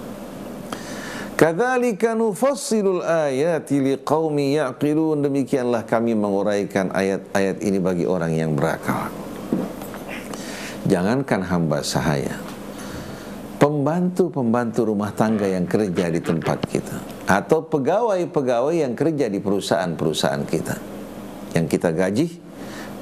Kadzalika nufassilul ayati liqaumi yaqilun, demikianlah kami menguraikan ayat-ayat ini bagi orang yang berakal. Jangankan hamba sahaya, pembantu-pembantu rumah tangga yang kerja di tempat kita, atau pegawai-pegawai yang kerja di perusahaan-perusahaan kita, yang kita gaji,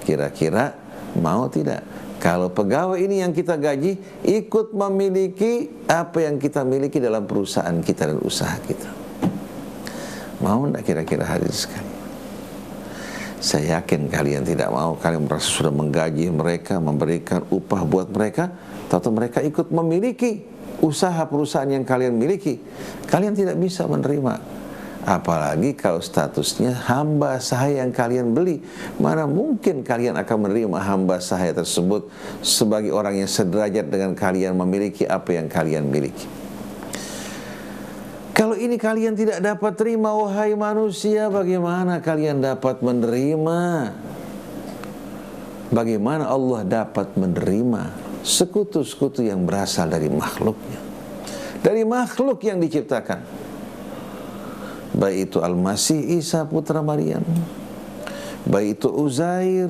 kira-kira mau tidak kalau pegawai ini yang kita gaji ikut memiliki apa yang kita miliki dalam perusahaan kita dan usaha kita? Mau tidak kira-kira hadis sekali? Saya yakin kalian tidak mau. Kalian merasa sudah menggaji mereka, memberikan upah buat mereka, atau mereka ikut memiliki usaha perusahaan yang kalian miliki. Kalian tidak bisa menerima. Apalagi kalau statusnya hamba sahaya yang kalian beli. Mana mungkin kalian akan menerima hamba sahaya tersebut sebagai orang yang sederajat dengan kalian, memiliki apa yang kalian miliki? Kalau ini kalian tidak dapat terima, wahai manusia, bagaimana kalian dapat menerima? Bagaimana Allah dapat menerima sekutu-sekutu yang berasal dari makhluknya, dari makhluk yang diciptakan? Baik itu Al-Masih Isa putra Maryam, baik itu Uzair,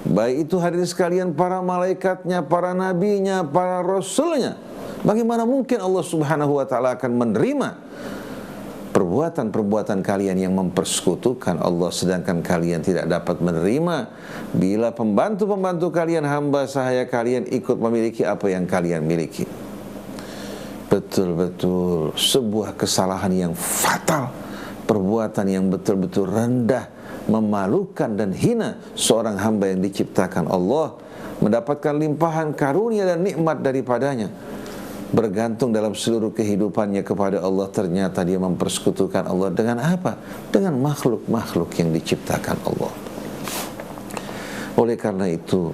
baik itu hadirin sekalian para malaikatnya, para nabinya, para rasulnya. Bagaimana mungkin Allah subhanahu wa ta'ala akan menerima perbuatan-perbuatan kalian yang mempersekutukan Allah sedangkan kalian tidak dapat menerima bila pembantu-pembantu kalian, hamba sahaya kalian ikut memiliki apa yang kalian miliki. Betul-betul sebuah kesalahan yang fatal, perbuatan yang betul-betul rendah, memalukan dan hina seorang hamba yang diciptakan Allah, mendapatkan limpahan karunia dan nikmat daripadanya, bergantung dalam seluruh kehidupannya kepada Allah, ternyata dia mempersekutukan Allah dengan apa? Dengan makhluk-makhluk yang diciptakan Allah. Oleh karena itu,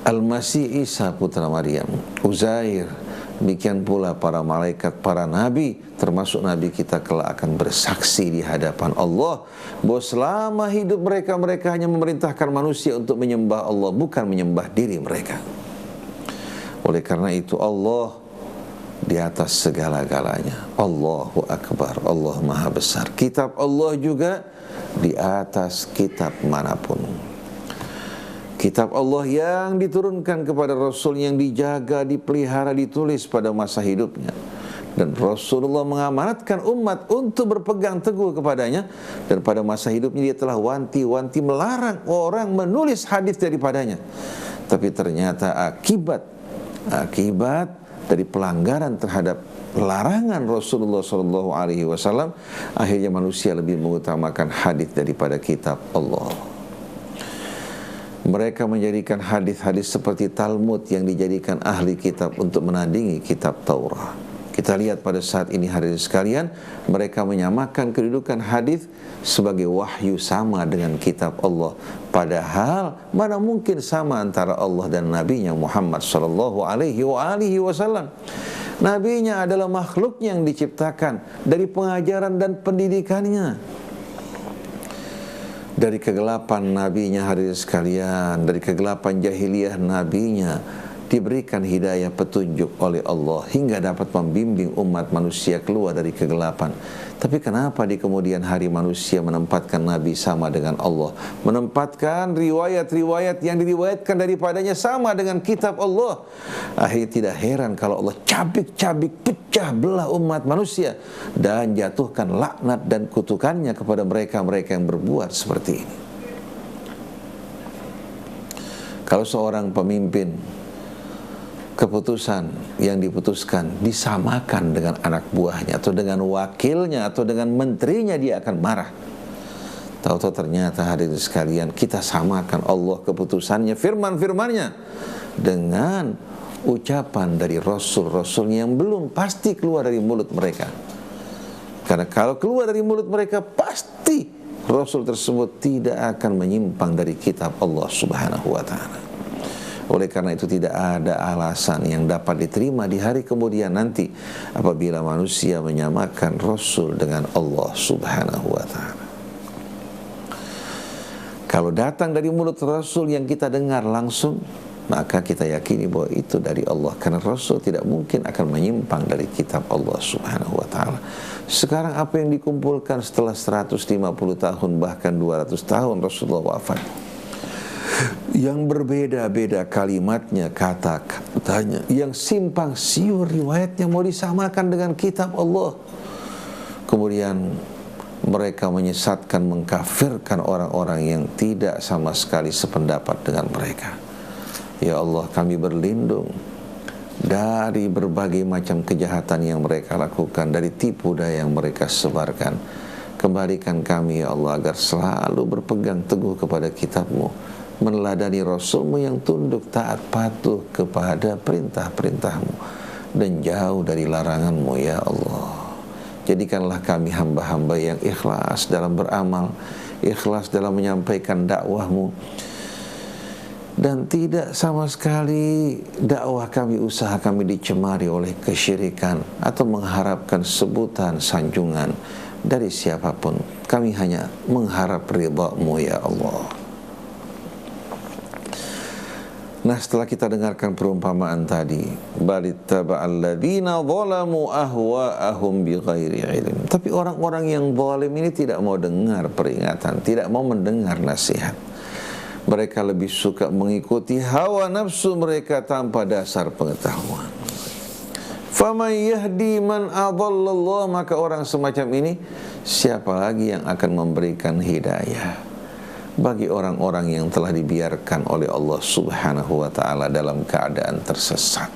Al-Masih Isa putra Maryam, Uzair, demikian pula para malaikat, para nabi, termasuk nabi kita kelak akan bersaksi di hadapan Allah bahwa selama hidup mereka hanya memerintahkan manusia untuk menyembah Allah, bukan menyembah diri mereka. Oleh karena itu Allah di atas segala-galanya. Allahu Akbar, Allah Maha Besar. Kitab Allah juga di atas kitab manapun. Kitab Allah yang diturunkan kepada Rasul, yang dijaga, dipelihara, ditulis pada masa hidupnya. Dan Rasulullah mengamanatkan umat untuk berpegang teguh kepadanya. Dan pada masa hidupnya dia telah wanti-wanti melarang orang menulis hadis daripadanya. Tapi ternyata akibat dari pelanggaran terhadap larangan Rasulullah SAW, akhirnya manusia lebih mengutamakan hadis daripada kitab Allah. Mereka menjadikan hadis-hadis seperti Talmud yang dijadikan ahli kitab untuk menandingi kitab Taurat. Kita lihat pada saat ini hadirin sekalian, mereka menyamakan kedudukan hadis sebagai wahyu sama dengan kitab Allah. Padahal mana mungkin sama antara Allah dan Nabi-Nya Muhammad sallallahu alaihi wasallam. Nabi-Nya adalah makhluk yang diciptakan dari pengajaran dan pendidikannya. Dari kegelapan nabinya hadirin sekalian, dari kegelapan jahiliyah nabinya diberikan hidayah petunjuk oleh Allah hingga dapat membimbing umat manusia keluar dari kegelapan. Tapi kenapa di kemudian hari manusia menempatkan Nabi sama dengan Allah, menempatkan riwayat-riwayat yang diriwayatkan daripadanya sama dengan kitab Allah? Akhirnya tidak heran kalau Allah cabik-cabik pecah belah umat manusia dan jatuhkan laknat dan kutukannya kepada mereka-mereka yang berbuat seperti ini. Kalau seorang pemimpin, keputusan yang diputuskan disamakan dengan anak buahnya atau dengan wakilnya atau dengan menterinya, dia akan marah. Tahu-tahu ternyata hadirin sekalian, kita samakan Allah keputusannya, firman-firmannya dengan ucapan dari Rasul-Rasulnya yang belum pasti keluar dari mulut mereka. Karena kalau keluar dari mulut mereka, pasti Rasul tersebut tidak akan menyimpang dari kitab Allah Subhanahu wa ta'ala. Oleh karena itu tidak ada alasan yang dapat diterima di hari kemudian nanti apabila manusia menyamakan Rasul dengan Allah Subhanahu wa ta'ala. Kalau datang dari mulut Rasul yang kita dengar langsung, maka kita yakini bahwa itu dari Allah, karena Rasul tidak mungkin akan menyimpang dari kitab Allah Subhanahu wa ta'ala. Sekarang apa yang dikumpulkan setelah 150 tahun bahkan 200 tahun Rasulullah wafat, yang berbeda-beda kalimatnya, kata-katanya, yang simpang siur riwayatnya, mau disamakan dengan kitab Allah. Kemudian mereka menyesatkan, mengkafirkan orang-orang yang tidak sama sekali sependapat dengan mereka. Ya Allah, kami berlindung dari berbagai macam kejahatan yang mereka lakukan, dari tipu daya yang mereka sebarkan. Kembalikan kami ya Allah agar selalu berpegang teguh kepada kitab-Mu, meneladani Rasul-Mu yang tunduk taat patuh kepada perintah-perintah-Mu dan jauh dari larangan-Mu ya Allah. Jadikanlah kami hamba-hamba yang ikhlas dalam beramal, ikhlas dalam menyampaikan dakwah-Mu, dan tidak sama sekali dakwah kami, usaha kami dicemari oleh kesyirikan atau mengharapkan sebutan sanjungan dari siapapun. Kami hanya mengharap ridha-Mu ya Allah. Nah, setelah kita dengarkan perumpamaan tadi, balittaba'al ladzina zalamu ahwa'ahum bighairi ilm. Tapi orang-orang yang zalim ini tidak mau dengar peringatan, tidak mau mendengar nasihat. Mereka lebih suka mengikuti hawa nafsu mereka tanpa dasar pengetahuan. Faman yahdi man adallallah, maka orang semacam ini siapa lagi yang akan memberikan hidayah bagi orang-orang yang telah dibiarkan oleh Allah Subhanahu wa ta'ala dalam keadaan tersesat.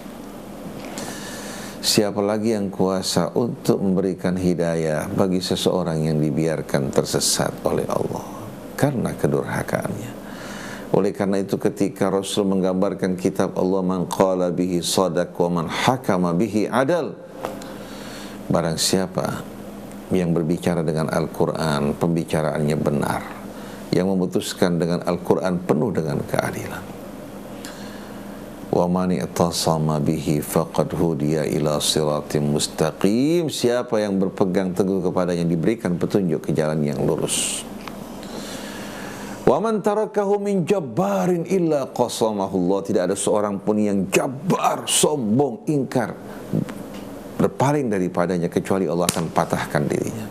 Siapa lagi yang kuasa untuk memberikan hidayah bagi seseorang yang dibiarkan tersesat oleh Allah karena kedurhakaannya. Oleh karena itu ketika Rasul menggambarkan kitab Allah, man qala bihi sadaq wa man hakama bihi adal, barang siapa yang berbicara dengan Al-Quran pembicaraannya benar, yang memutuskan dengan Al-Quran penuh dengan keadilan, wa man i'tasama bihi faqad hudiya ila siratim mustaqim, siapa yang berpegang teguh kepadanya diberikan petunjuk ke jalan yang lurus. Wa man tarakahu min jabbarin illa qasamahullah, tidak ada seorang pun yang jabbar, sombong, ingkar, berpaling daripadanya kecuali Allah akan patahkan dirinya.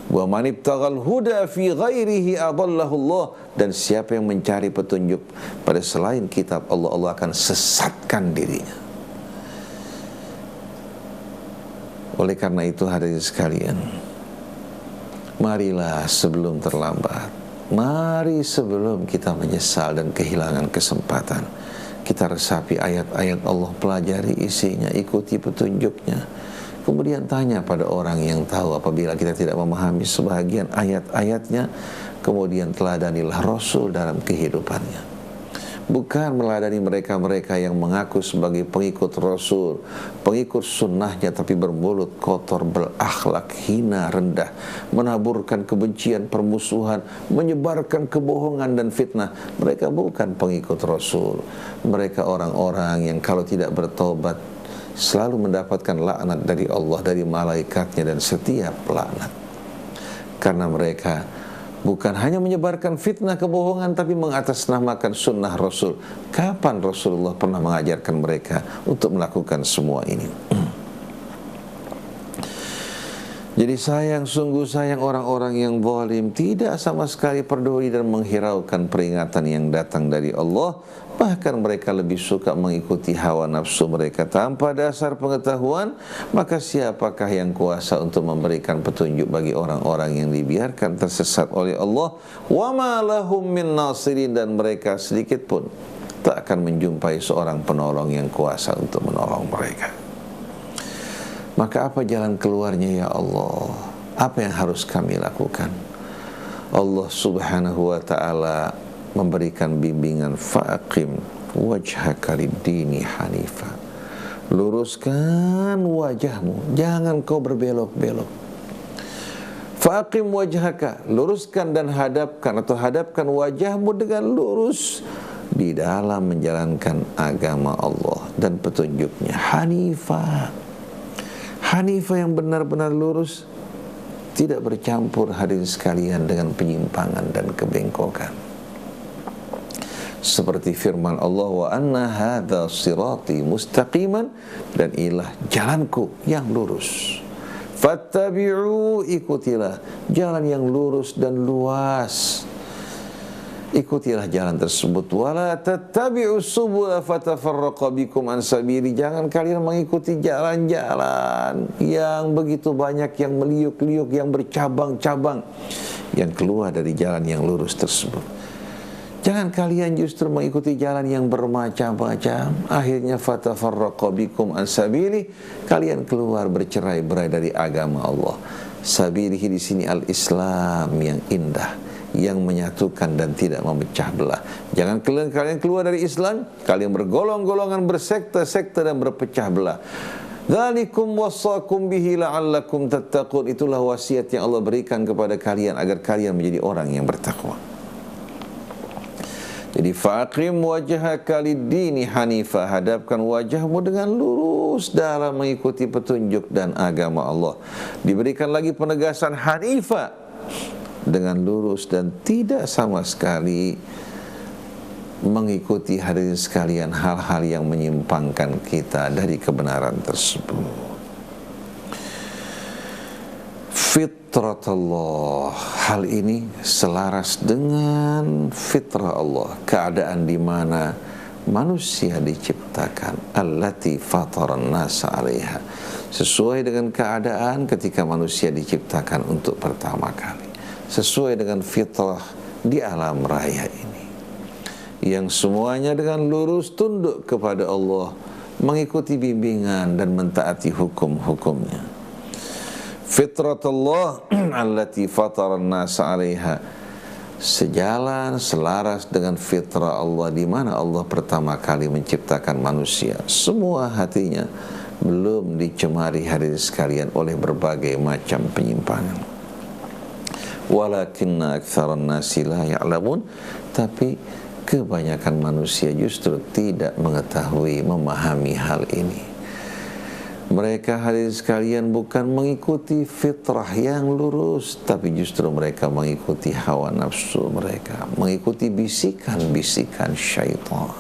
Wa man ibtaghal huda fi ghairihi adallahullah, dan siapa yang mencari petunjuk pada selain kitab Allah, Allah akan sesatkan dirinya. Oleh karena itu hadirin sekalian, marilah sebelum terlambat, mari sebelum kita menyesal dan kehilangan kesempatan, kita resapi ayat-ayat Allah, pelajari isinya, ikuti petunjuknya, kemudian tanya pada orang yang tahu. Apabila kita tidak memahami sebahagian ayat-ayatnya, kemudian teladanilah Rasul dalam kehidupannya. Bukan meladani mereka-mereka yang mengaku sebagai pengikut Rasul, pengikut sunnahnya, tapi bermulut kotor, berakhlak hina, rendah, menaburkan kebencian, permusuhan, menyebarkan kebohongan dan fitnah. Mereka bukan pengikut Rasul. Mereka orang-orang yang kalau tidak bertobat selalu mendapatkan laknat dari Allah, dari malaikatnya, dan setiap laknat. Karena mereka bukan hanya menyebarkan fitnah, kebohongan, tapi mengatasnamakan sunnah Rasul. Kapan Rasulullah pernah mengajarkan mereka untuk melakukan semua ini? Jadi sungguh sayang orang-orang yang zalim, tidak sama sekali peduli dan menghiraukan peringatan yang datang dari Allah. Bahkan mereka lebih suka mengikuti hawa nafsu mereka tanpa dasar pengetahuan. Maka siapakah yang kuasa untuk memberikan petunjuk bagi orang-orang yang dibiarkan tersesat oleh Allah? Wa ma lahum min nasirin, dan mereka sedikit pun tak akan menjumpai seorang penolong yang kuasa untuk menolong mereka. Maka apa jalan keluarnya ya Allah? Apa yang harus kami lakukan? Allah Subhanahu wa ta'ala memberikan bimbingan, fa'aqim wajhaka lid-dini hanifa, luruskan wajahmu, jangan kau berbelok-belok. Fa'aqim wajhaka, luruskan dan hadapkan atau hadapkan wajahmu dengan lurus di dalam menjalankan agama Allah dan petunjuknya. Hanifah, Hanifah yang benar-benar lurus, tidak bercampur hadirin sekalian dengan penyimpangan dan kebengkokan. Seperti firman Allah, wa anna hadza sirati mustaqiman, dan inilah jalanku yang lurus. Fattabi'u, ikutilah jalan yang lurus dan luas. Ikutilah jalan tersebut. Wala tattabi'u subula fatafarraqa bikum an sabili, jangan kalian mengikuti jalan-jalan yang begitu banyak, yang meliuk-liuk, yang bercabang-cabang, yang keluar dari jalan yang lurus tersebut. Jangan kalian justru mengikuti jalan yang bermacam-macam, akhirnya fatafarraqa bikum an sabili, kalian keluar bercerai-berai dari agama Allah. Sabilihi di sini al-Islam yang indah, yang menyatukan dan tidak memecah belah. Jangan kalian keluar dari Islam, kalian bergolong-golongan, bersekte-sekte dan berpecah belah. Dzalikum wassakum bihi la'allakum tattaqun, itulah wasiat yang Allah berikan kepada kalian agar kalian menjadi orang yang bertakwa. Jadi faqim wajhaka lid-dini hanifa, hadapkan wajahmu dengan lurus dalam mengikuti petunjuk dan agama Allah. Diberikan lagi penegasan hanifa, dengan lurus dan tidak sama sekali mengikuti hadirin sekalian hal-hal yang menyimpangkan kita dari kebenaran tersebut. Fitratullah, hal ini selaras dengan fitrah Allah, keadaan di mana manusia diciptakan allati fataran nasa 'alaiha, sesuai dengan keadaan ketika manusia diciptakan untuk pertama kali, sesuai dengan fitrah di alam raya ini, yang semuanya dengan lurus tunduk kepada Allah, mengikuti bimbingan dan mentaati hukum-hukumnya. Fitratullah allati fataran nasa 'alaiha, sejalan selaras dengan fitrah Allah, di mana Allah pertama kali menciptakan manusia. Semua hatinya belum dicemari hadirin sekalian oleh berbagai macam penyimpangan. Walakinna aktsaran nasi la ya'lamun, tapi kebanyakan manusia justru tidak mengetahui, memahami hal ini. Mereka hadirin sekalian bukan mengikuti fitrah yang lurus, tapi justru mereka mengikuti hawa nafsu mereka, mengikuti bisikan-bisikan syaitan.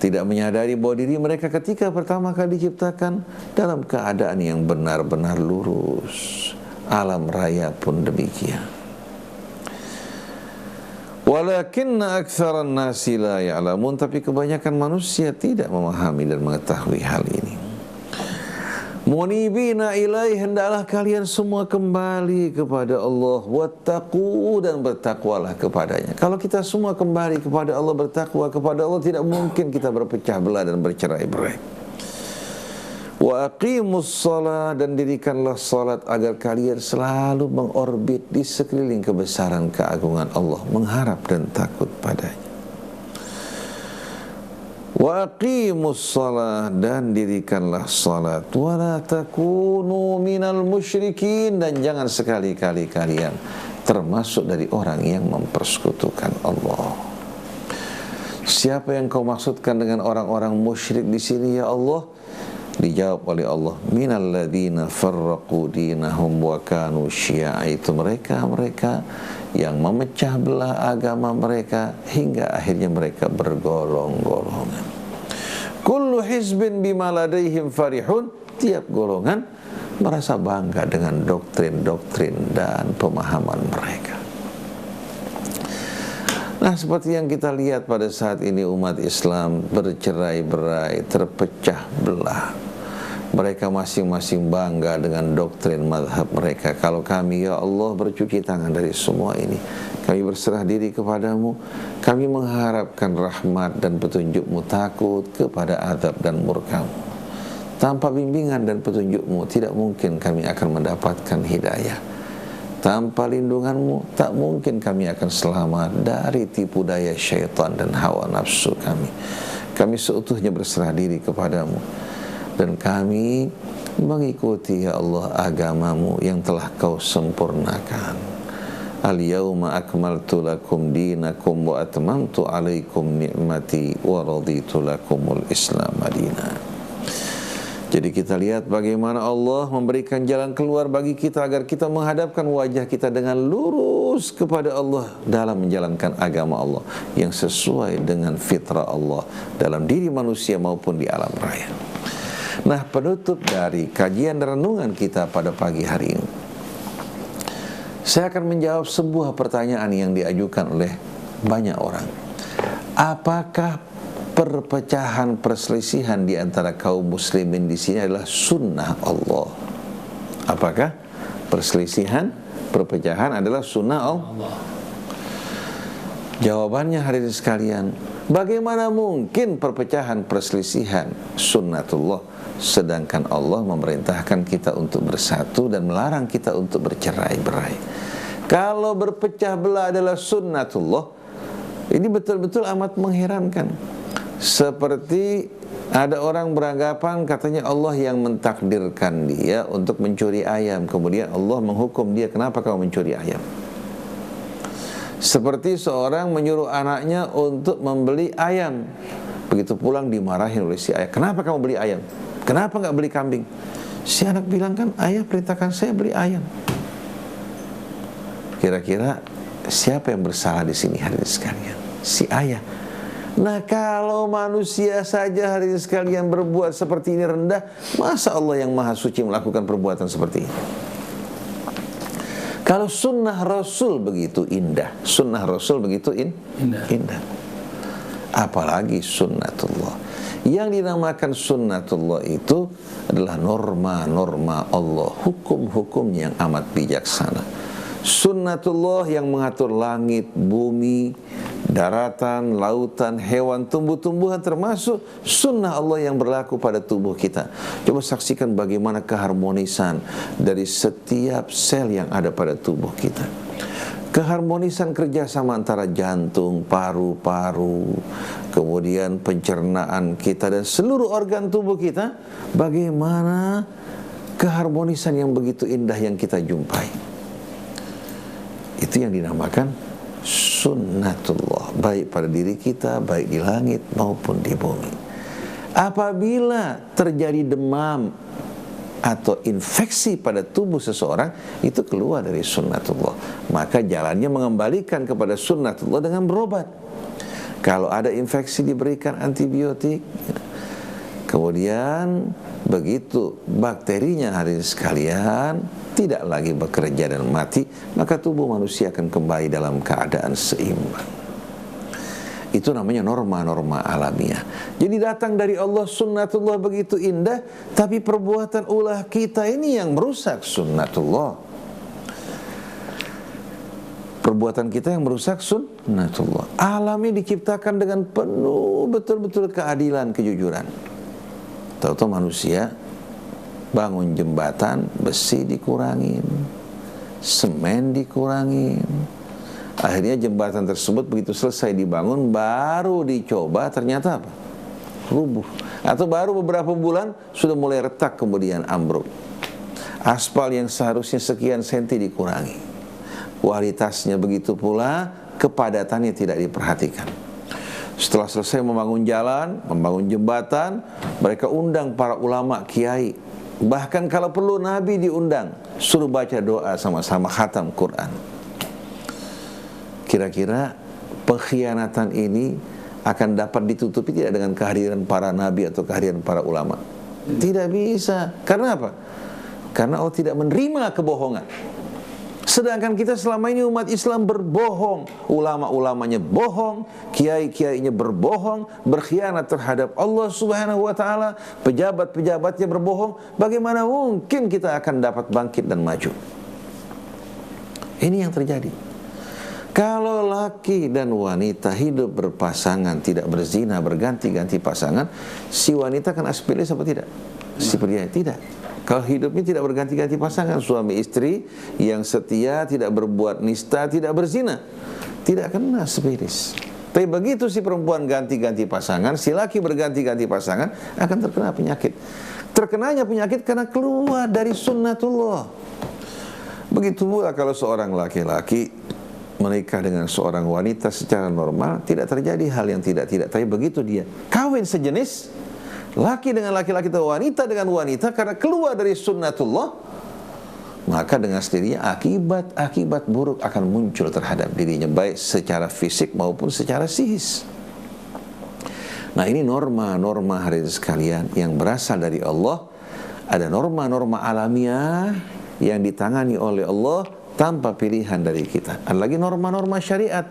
Tidak menyadari bahwa diri mereka ketika pertama kali diciptakan dalam keadaan yang benar-benar lurus. Alam raya pun demikian. Walakinna aktsaran nasi la ya'lamun, tapi kebanyakan manusia tidak memahami dan mengetahui hal ini. Munibina ilaih, hendaklah kalian semua kembali kepada Allah, wattaqu, dan bertakwalah kepadanya. Kalau kita semua kembali kepada Allah, bertakwa kepada Allah, tidak mungkin kita berpecah belah dan bercerai-berai. Wa aqimus shalah, dan dirikanlah salat agar kalian selalu mengorbit di sekeliling kebesaran keagungan Allah, mengharap dan takut padanya. Wa aqimus shalah, dan dirikanlah salat. Wa la takunu minal musyrikin, dan jangan sekali-kali kalian termasuk dari orang yang mempersekutukan Allah. Siapa yang kau maksudkan dengan orang-orang musyrik di sini ya Allah? Dijawab oleh Allah, minal ladzina farraqu dinahum wa kanu syi'a, itu mereka yang memecah belah agama mereka hingga akhirnya mereka bergolong-golongan. Kullu hizbin bima ladaihim farihun, tiap golongan merasa bangga dengan doktrin-doktrin dan pemahaman mereka. Nah, seperti yang kita lihat pada saat ini, umat Islam bercerai-berai, terpecah belah. Mereka masing-masing bangga dengan doktrin mazhab mereka. Kalau kami ya Allah bercuci tangan dari semua ini, kami berserah diri kepadamu, kami mengharapkan rahmat dan petunjukmu, takut kepada azab dan murkamu. Tanpa bimbingan dan petunjukmu tidak mungkin kami akan mendapatkan hidayah. Tanpa lindunganmu tak mungkin kami akan selamat dari tipu daya syaitan dan hawa nafsu kami. Kami seutuhnya berserah diri kepadamu, dan kami mengikuti ya Allah agamamu yang telah kau sempurnakan. Al-yawma akmaltu lakum dinakum wa atmamtu alaikum ni'mati wa raditu lakumul Islam madina. Jadi kita lihat bagaimana Allah memberikan jalan keluar bagi kita agar kita menghadapkan wajah kita dengan lurus kepada Allah dalam menjalankan agama Allah yang sesuai dengan fitrah Allah dalam diri manusia maupun di alam raya. Nah, penutup dari kajian dan renungan kita pada pagi hari ini, saya akan menjawab sebuah pertanyaan yang diajukan oleh banyak orang. Apakah perpecahan, perselisihan di antara kaum muslimin di sini adalah sunnah Allah? Apakah perselisihan, perpecahan adalah sunnah Allah? Jawabannya hadirin sekalian, bagaimana mungkin perpecahan, perselisihan sunnatullah, sedangkan Allah memerintahkan kita untuk bersatu dan melarang kita untuk bercerai-berai. Kalau berpecah belah adalah sunnatullah, ini betul-betul amat mengherankan. Seperti ada orang beranggapan katanya Allah yang mentakdirkan dia untuk mencuri ayam, kemudian Allah menghukum dia, kenapa kau mencuri ayam? Seperti seorang menyuruh anaknya untuk membeli ayam, begitu pulang dimarahin oleh si ayah, kenapa kamu beli ayam? Kenapa nggak beli kambing? Si anak bilang, kan ayah perintahkan saya beli ayam. Kira-kira siapa yang bersalah di sini hadirin sekalian? Si ayah. Nah, kalau manusia saja hadirin sekalian berbuat seperti ini rendah, masa Allah yang Maha Suci melakukan perbuatan seperti ini? Kalau sunnah Rasul begitu indah, sunnah Rasul begitu indah. apalagi sunnatullah. Yang dinamakan sunnatullah itu adalah norma-norma Allah, hukum-hukum yang amat bijaksana. Sunnatullah yang mengatur langit, bumi, daratan, lautan, hewan, tumbuh-tumbuhan, termasuk sunnah Allah yang berlaku pada tubuh kita. Coba saksikan bagaimana keharmonisan dari setiap sel yang ada pada tubuh kita. Keharmonisan kerjasama antara jantung, paru-paru, kemudian pencernaan kita dan seluruh organ tubuh kita. Bagaimana keharmonisan yang begitu indah yang kita jumpai. Itu yang dinamakan sunnatullah, baik pada diri kita, baik di langit maupun di bumi. Apabila terjadi demam atau infeksi pada tubuh seseorang, itu keluar dari sunnatullah, maka jalannya mengembalikan kepada sunnatullah dengan berobat. Kalau ada infeksi diberikan antibiotik, kemudian begitu bakterinya hadirin sekalian tidak lagi bekerja dan mati, maka tubuh manusia akan kembali dalam keadaan seimbang. Itu namanya norma-norma alamiah. Jadi datang dari Allah sunnatullah begitu indah, tapi perbuatan ulah kita ini yang merusak sunnatullah. Perbuatan kita yang merusak sunnatullah. Alamnya diciptakan dengan penuh betul-betul keadilan, kejujuran. Tahu-tahu manusia bangun jembatan, besi dikurangin, semen dikurangin. Akhirnya jembatan tersebut begitu selesai dibangun, baru dicoba, ternyata apa? Rubuh. Atau baru beberapa bulan sudah mulai retak, kemudian ambruk. Aspal yang seharusnya sekian senti dikurangi. Kualitasnya begitu pula, kepadatannya tidak diperhatikan. Setelah selesai membangun jalan, membangun jembatan, mereka undang para ulama, kiai. Bahkan kalau perlu Nabi diundang, suruh baca doa sama-sama khatam Quran. Kira-kira pengkhianatan ini akan dapat ditutupi tidak dengan kehadiran para nabi atau kehadiran para ulama? Tidak bisa. Karena apa? Karena Allah tidak menerima kebohongan. Sedangkan kita selama ini umat Islam berbohong, ulama-ulamanya bohong, kiai-kiainya berbohong, berkhianat terhadap Allah Subhanahu wa taala, pejabat-pejabatnya berbohong. Bagaimana mungkin kita akan dapat bangkit dan maju? Ini yang terjadi. Kalau laki dan wanita hidup berpasangan, tidak berzina, berganti-ganti pasangan, si wanita kan aspilis apa tidak? Si pria tidak. Kalau hidupnya tidak berganti-ganti pasangan, suami istri yang setia, tidak berbuat nista, tidak berzina, tidak kena aspilis. Tapi begitu si perempuan ganti-ganti pasangan, si laki berganti-ganti pasangan, akan terkena penyakit. Terkenanya penyakit karena keluar dari sunnatullah. Begitu pula kalau seorang laki-laki menikah dengan seorang wanita secara normal, tidak terjadi hal yang tidak-tidak. Tapi begitu dia kawin sejenis, laki dengan laki-laki atau wanita dengan wanita, karena keluar dari sunnatullah, maka dengan sendirinya akibat buruk akan muncul terhadap dirinya, baik secara fisik maupun secara psikis. Nah, ini norma-norma hadirin sekalian yang berasal dari Allah. Ada norma-norma alamiah yang ditangani oleh Allah tanpa pilihan dari kita. Ada lagi norma-norma syariat.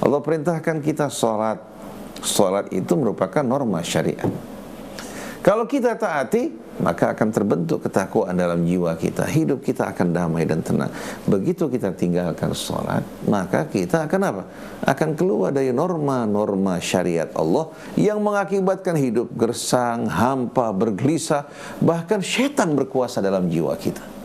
Allah perintahkan kita sholat. Sholat itu merupakan norma syariat. Kalau kita taati, maka akan terbentuk ketakwaan dalam jiwa kita. Hidup kita akan damai dan tenang. Begitu kita tinggalkan sholat, maka kita akan apa? Akan keluar dari norma-norma syariat Allah yang mengakibatkan hidup gersang, hampa, bergelisah, bahkan setan berkuasa dalam jiwa kita.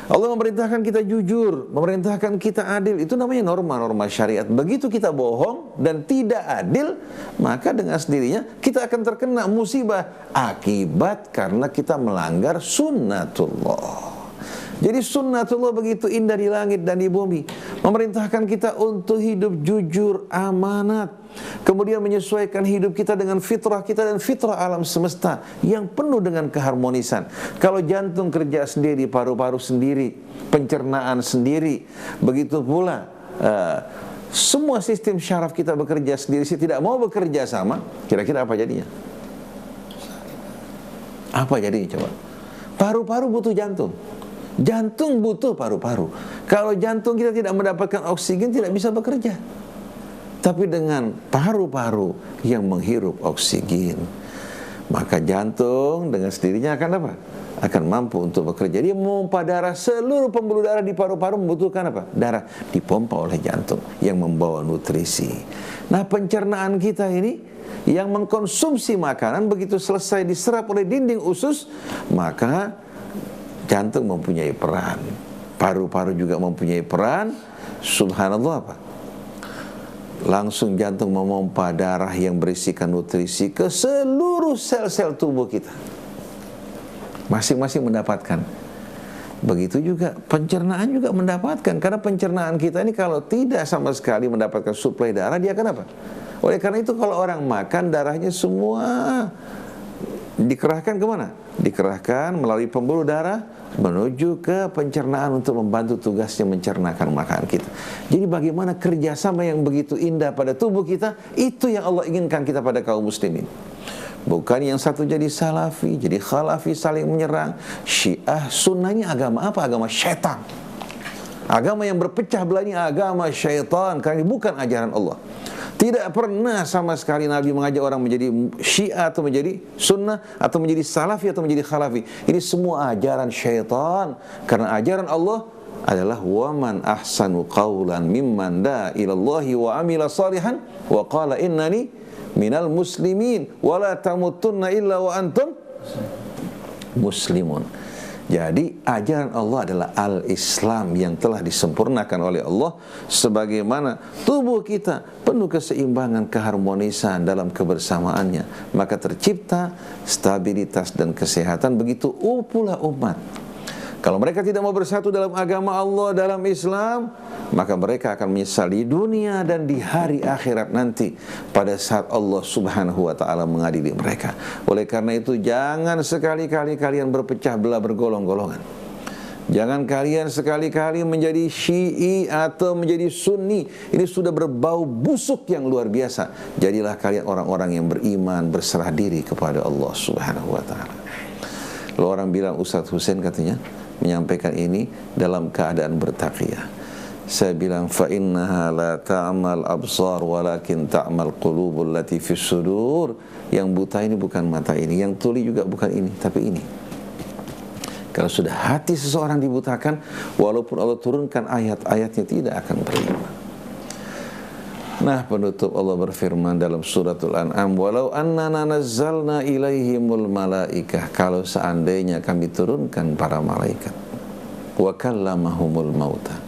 Allah memerintahkan kita jujur, memerintahkan kita adil. Itu namanya norma-norma syariat. Begitu kita bohong dan tidak adil, maka dengan sendirinya kita akan terkena musibah akibat karena kita melanggar sunnatullah. Jadi sunnatullah begitu indah di langit dan di bumi, memerintahkan kita untuk hidup jujur, amanat, kemudian menyesuaikan hidup kita dengan fitrah kita dan fitrah alam semesta yang penuh dengan keharmonisan. Kalau jantung kerja sendiri, paru-paru sendiri, pencernaan sendiri, begitu pula semua sistem syaraf kita bekerja sendiri, tidak mau bekerja sama, kira-kira apa jadinya? Apa jadinya coba? Paru-paru butuh jantung. Jantung butuh paru-paru. Kalau jantung kita tidak mendapatkan oksigen, tidak bisa bekerja. tapi dengan paru-paru yang menghirup oksigen. Maka jantung dengan sendirinya akan apa? Akan mampu untuk bekerja. Dia memompa darah, seluruh pembuluh darah di paru-paru membutuhkan apa? Darah, dipompa oleh jantung yang membawa nutrisi. Nah, pencernaan kita ini yang mengkonsumsi makanan, begitu selesai diserap oleh dinding usus, maka jantung mempunyai peran, paru-paru juga mempunyai peran. Subhanallah, apa? Langsung jantung memompa darah yang berisikan nutrisi ke seluruh sel-sel tubuh kita. Masing-masing mendapatkan. Begitu juga pencernaan juga mendapatkan. Karena pencernaan kita ini kalau tidak sama sekali mendapatkan suplai darah, dia akan apa? Oleh karena itu kalau orang makan, darahnya semua dikerahkan kemana? Dikerahkan melalui pembuluh darah menuju ke pencernaan untuk membantu tugasnya mencernakan makanan kita. Jadi bagaimana kerjasama yang begitu indah pada tubuh kita, itu yang Allah inginkan kita pada kaum muslimin. Bukan yang satu jadi salafi, jadi khalafi, saling menyerang. Syiah, sunnahnya agama apa? Agama syaitan. Agama yang berpecah belah ini agama syaitan, karena bukan ajaran Allah. Tidak pernah sama sekali Nabi mengajak orang menjadi Syiah atau menjadi Sunnah atau menjadi Salafi atau menjadi Khalafi. Ini semua ajaran syaitan. Karena ajaran Allah adalah waman ahsanu qawlan mimman da'a ilallahi wa amila salihan wa qala innani minal muslimin wa la tamutunna illa wa antum muslimun. Jadi ajaran Allah adalah al-Islam yang telah disempurnakan oleh Allah, sebagaimana tubuh kita penuh keseimbangan, keharmonisan dalam kebersamaannya, maka tercipta stabilitas dan kesehatan. Begitu pula umat. Kalau mereka tidak mau bersatu dalam agama Allah, dalam Islam, maka mereka akan menyesal di dunia dan di hari akhirat nanti pada saat Allah Subhanahu wa ta'ala mengadili mereka. Oleh karena itu jangan sekali-kali kalian berpecah belah, bergolong-golongan. Jangan kalian sekali-kali menjadi Syi'i atau menjadi Sunni. Ini sudah berbau busuk yang luar biasa. Jadilah kalian orang-orang yang beriman, berserah diri kepada Allah Subhanahu wa ta'ala. Lalu orang bilang, Ustadz Husain katanya menyampaikan ini dalam keadaan bertaqiyah. Saya bilang, fa innaha la ta'mal absar walakin ta'mal qulubul lati fis sudur. Yang buta ini bukan mata ini, yang tuli juga bukan ini, tapi ini. Kalau sudah hati seseorang dibutakan, walaupun Allah turunkan ayat-ayatnya, tidak akan beriman. Nah, penutup Allah berfirman dalam suratul An'am, walau annana nazzalna ilaihimul malaikah, kalau seandainya kami turunkan para malaikat, wa kallamahumul mauta,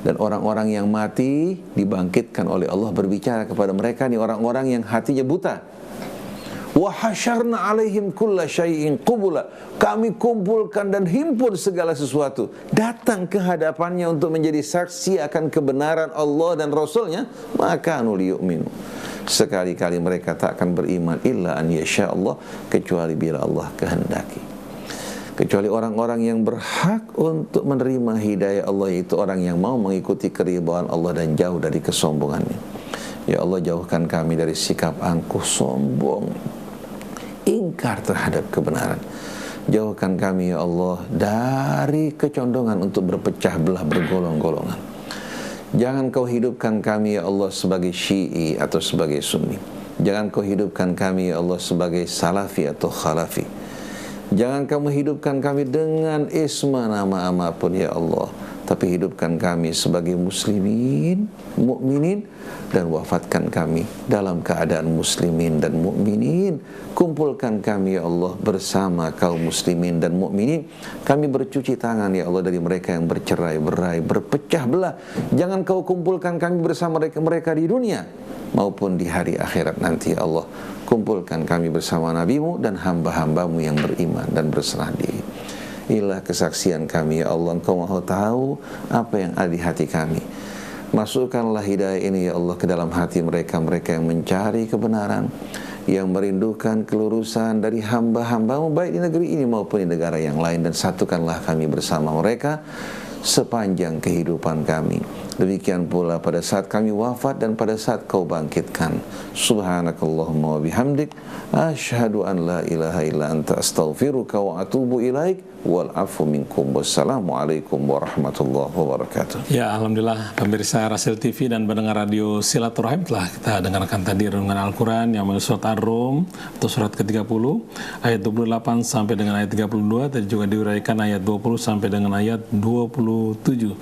dan orang-orang yang mati dibangkitkan oleh Allah, berbicara kepada mereka, nih orang-orang yang hatinya buta. Wa hasyarna alaihim kulla syai'in qubula, kami kumpulkan dan himpun segala sesuatu, datang ke hadapannya untuk menjadi saksi akan kebenaran Allah dan Rasulnya, maka liyu'minu, sekali-kali mereka tak akan beriman illa an yasha Allah, kecuali bila Allah kehendaki. Kecuali orang-orang yang berhak untuk menerima hidayah Allah, yaitu orang yang mau mengikuti keridhaan Allah dan jauh dari kesombongannya. Ya Allah, jauhkan kami dari sikap angkuh, sombong, ingkar terhadap kebenaran. Jauhkan kami ya Allah dari kecondongan untuk berpecah belah, bergolong-golongan. Jangan kau hidupkan kami ya Allah sebagai Syi'i atau sebagai Sunni. Jangan kau hidupkan kami ya Allah sebagai Salafi atau Khalafi. Jangan kamu hidupkan kami dengan isma nama apapun ya Allah, tapi hidupkan kami sebagai muslimin, mukminin, dan wafatkan kami dalam keadaan muslimin dan mukminin. Kumpulkan kami ya Allah bersama kaum muslimin dan mukminin. Kami bercuci tangan ya Allah dari mereka yang bercerai-berai, berpecah belah. Jangan kau kumpulkan kami bersama mereka di dunia maupun di hari akhirat nanti ya Allah. Kumpulkan kami bersama NabiMu dan hamba-hambamu yang beriman dan berserah diri. Inilah kesaksian kami ya Allah, Engkau Maha tahu apa yang ada di hati kami. Masukkanlah hidayah ini ya Allah ke dalam hati mereka-mereka yang mencari kebenaran, yang merindukan kelurusan dari hamba-hambamu baik di negeri ini maupun di negara yang lain, dan satukanlah kami bersama mereka sepanjang kehidupan kami. Demikian pula pada saat kami wafat dan pada saat kau bangkitkan. Subhanakallahumma wa bihamdik, asyhadu an la ilaha illa anta astaghfiruka wa atubu ilaik, wal afu minkum. Wassalamualaikum warahmatullahi wabarakatuh. Ya, alhamdulillah pemirsa Rasil TV dan pendengar radio Silaturahim, telah kita dengarkan tadi renungan Al-Quran yang melalui surat Ar-Rum atau surat ke-30 ayat 28 sampai dengan ayat 32, tadi juga diuraikan ayat 20 sampai dengan ayat 27.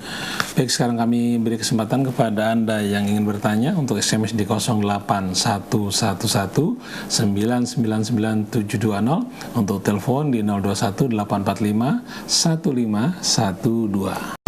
Baik, sekarang kami beri kesempatan kepada Anda yang ingin bertanya untuk SMS di 08111999720, untuk telepon di 0218451512.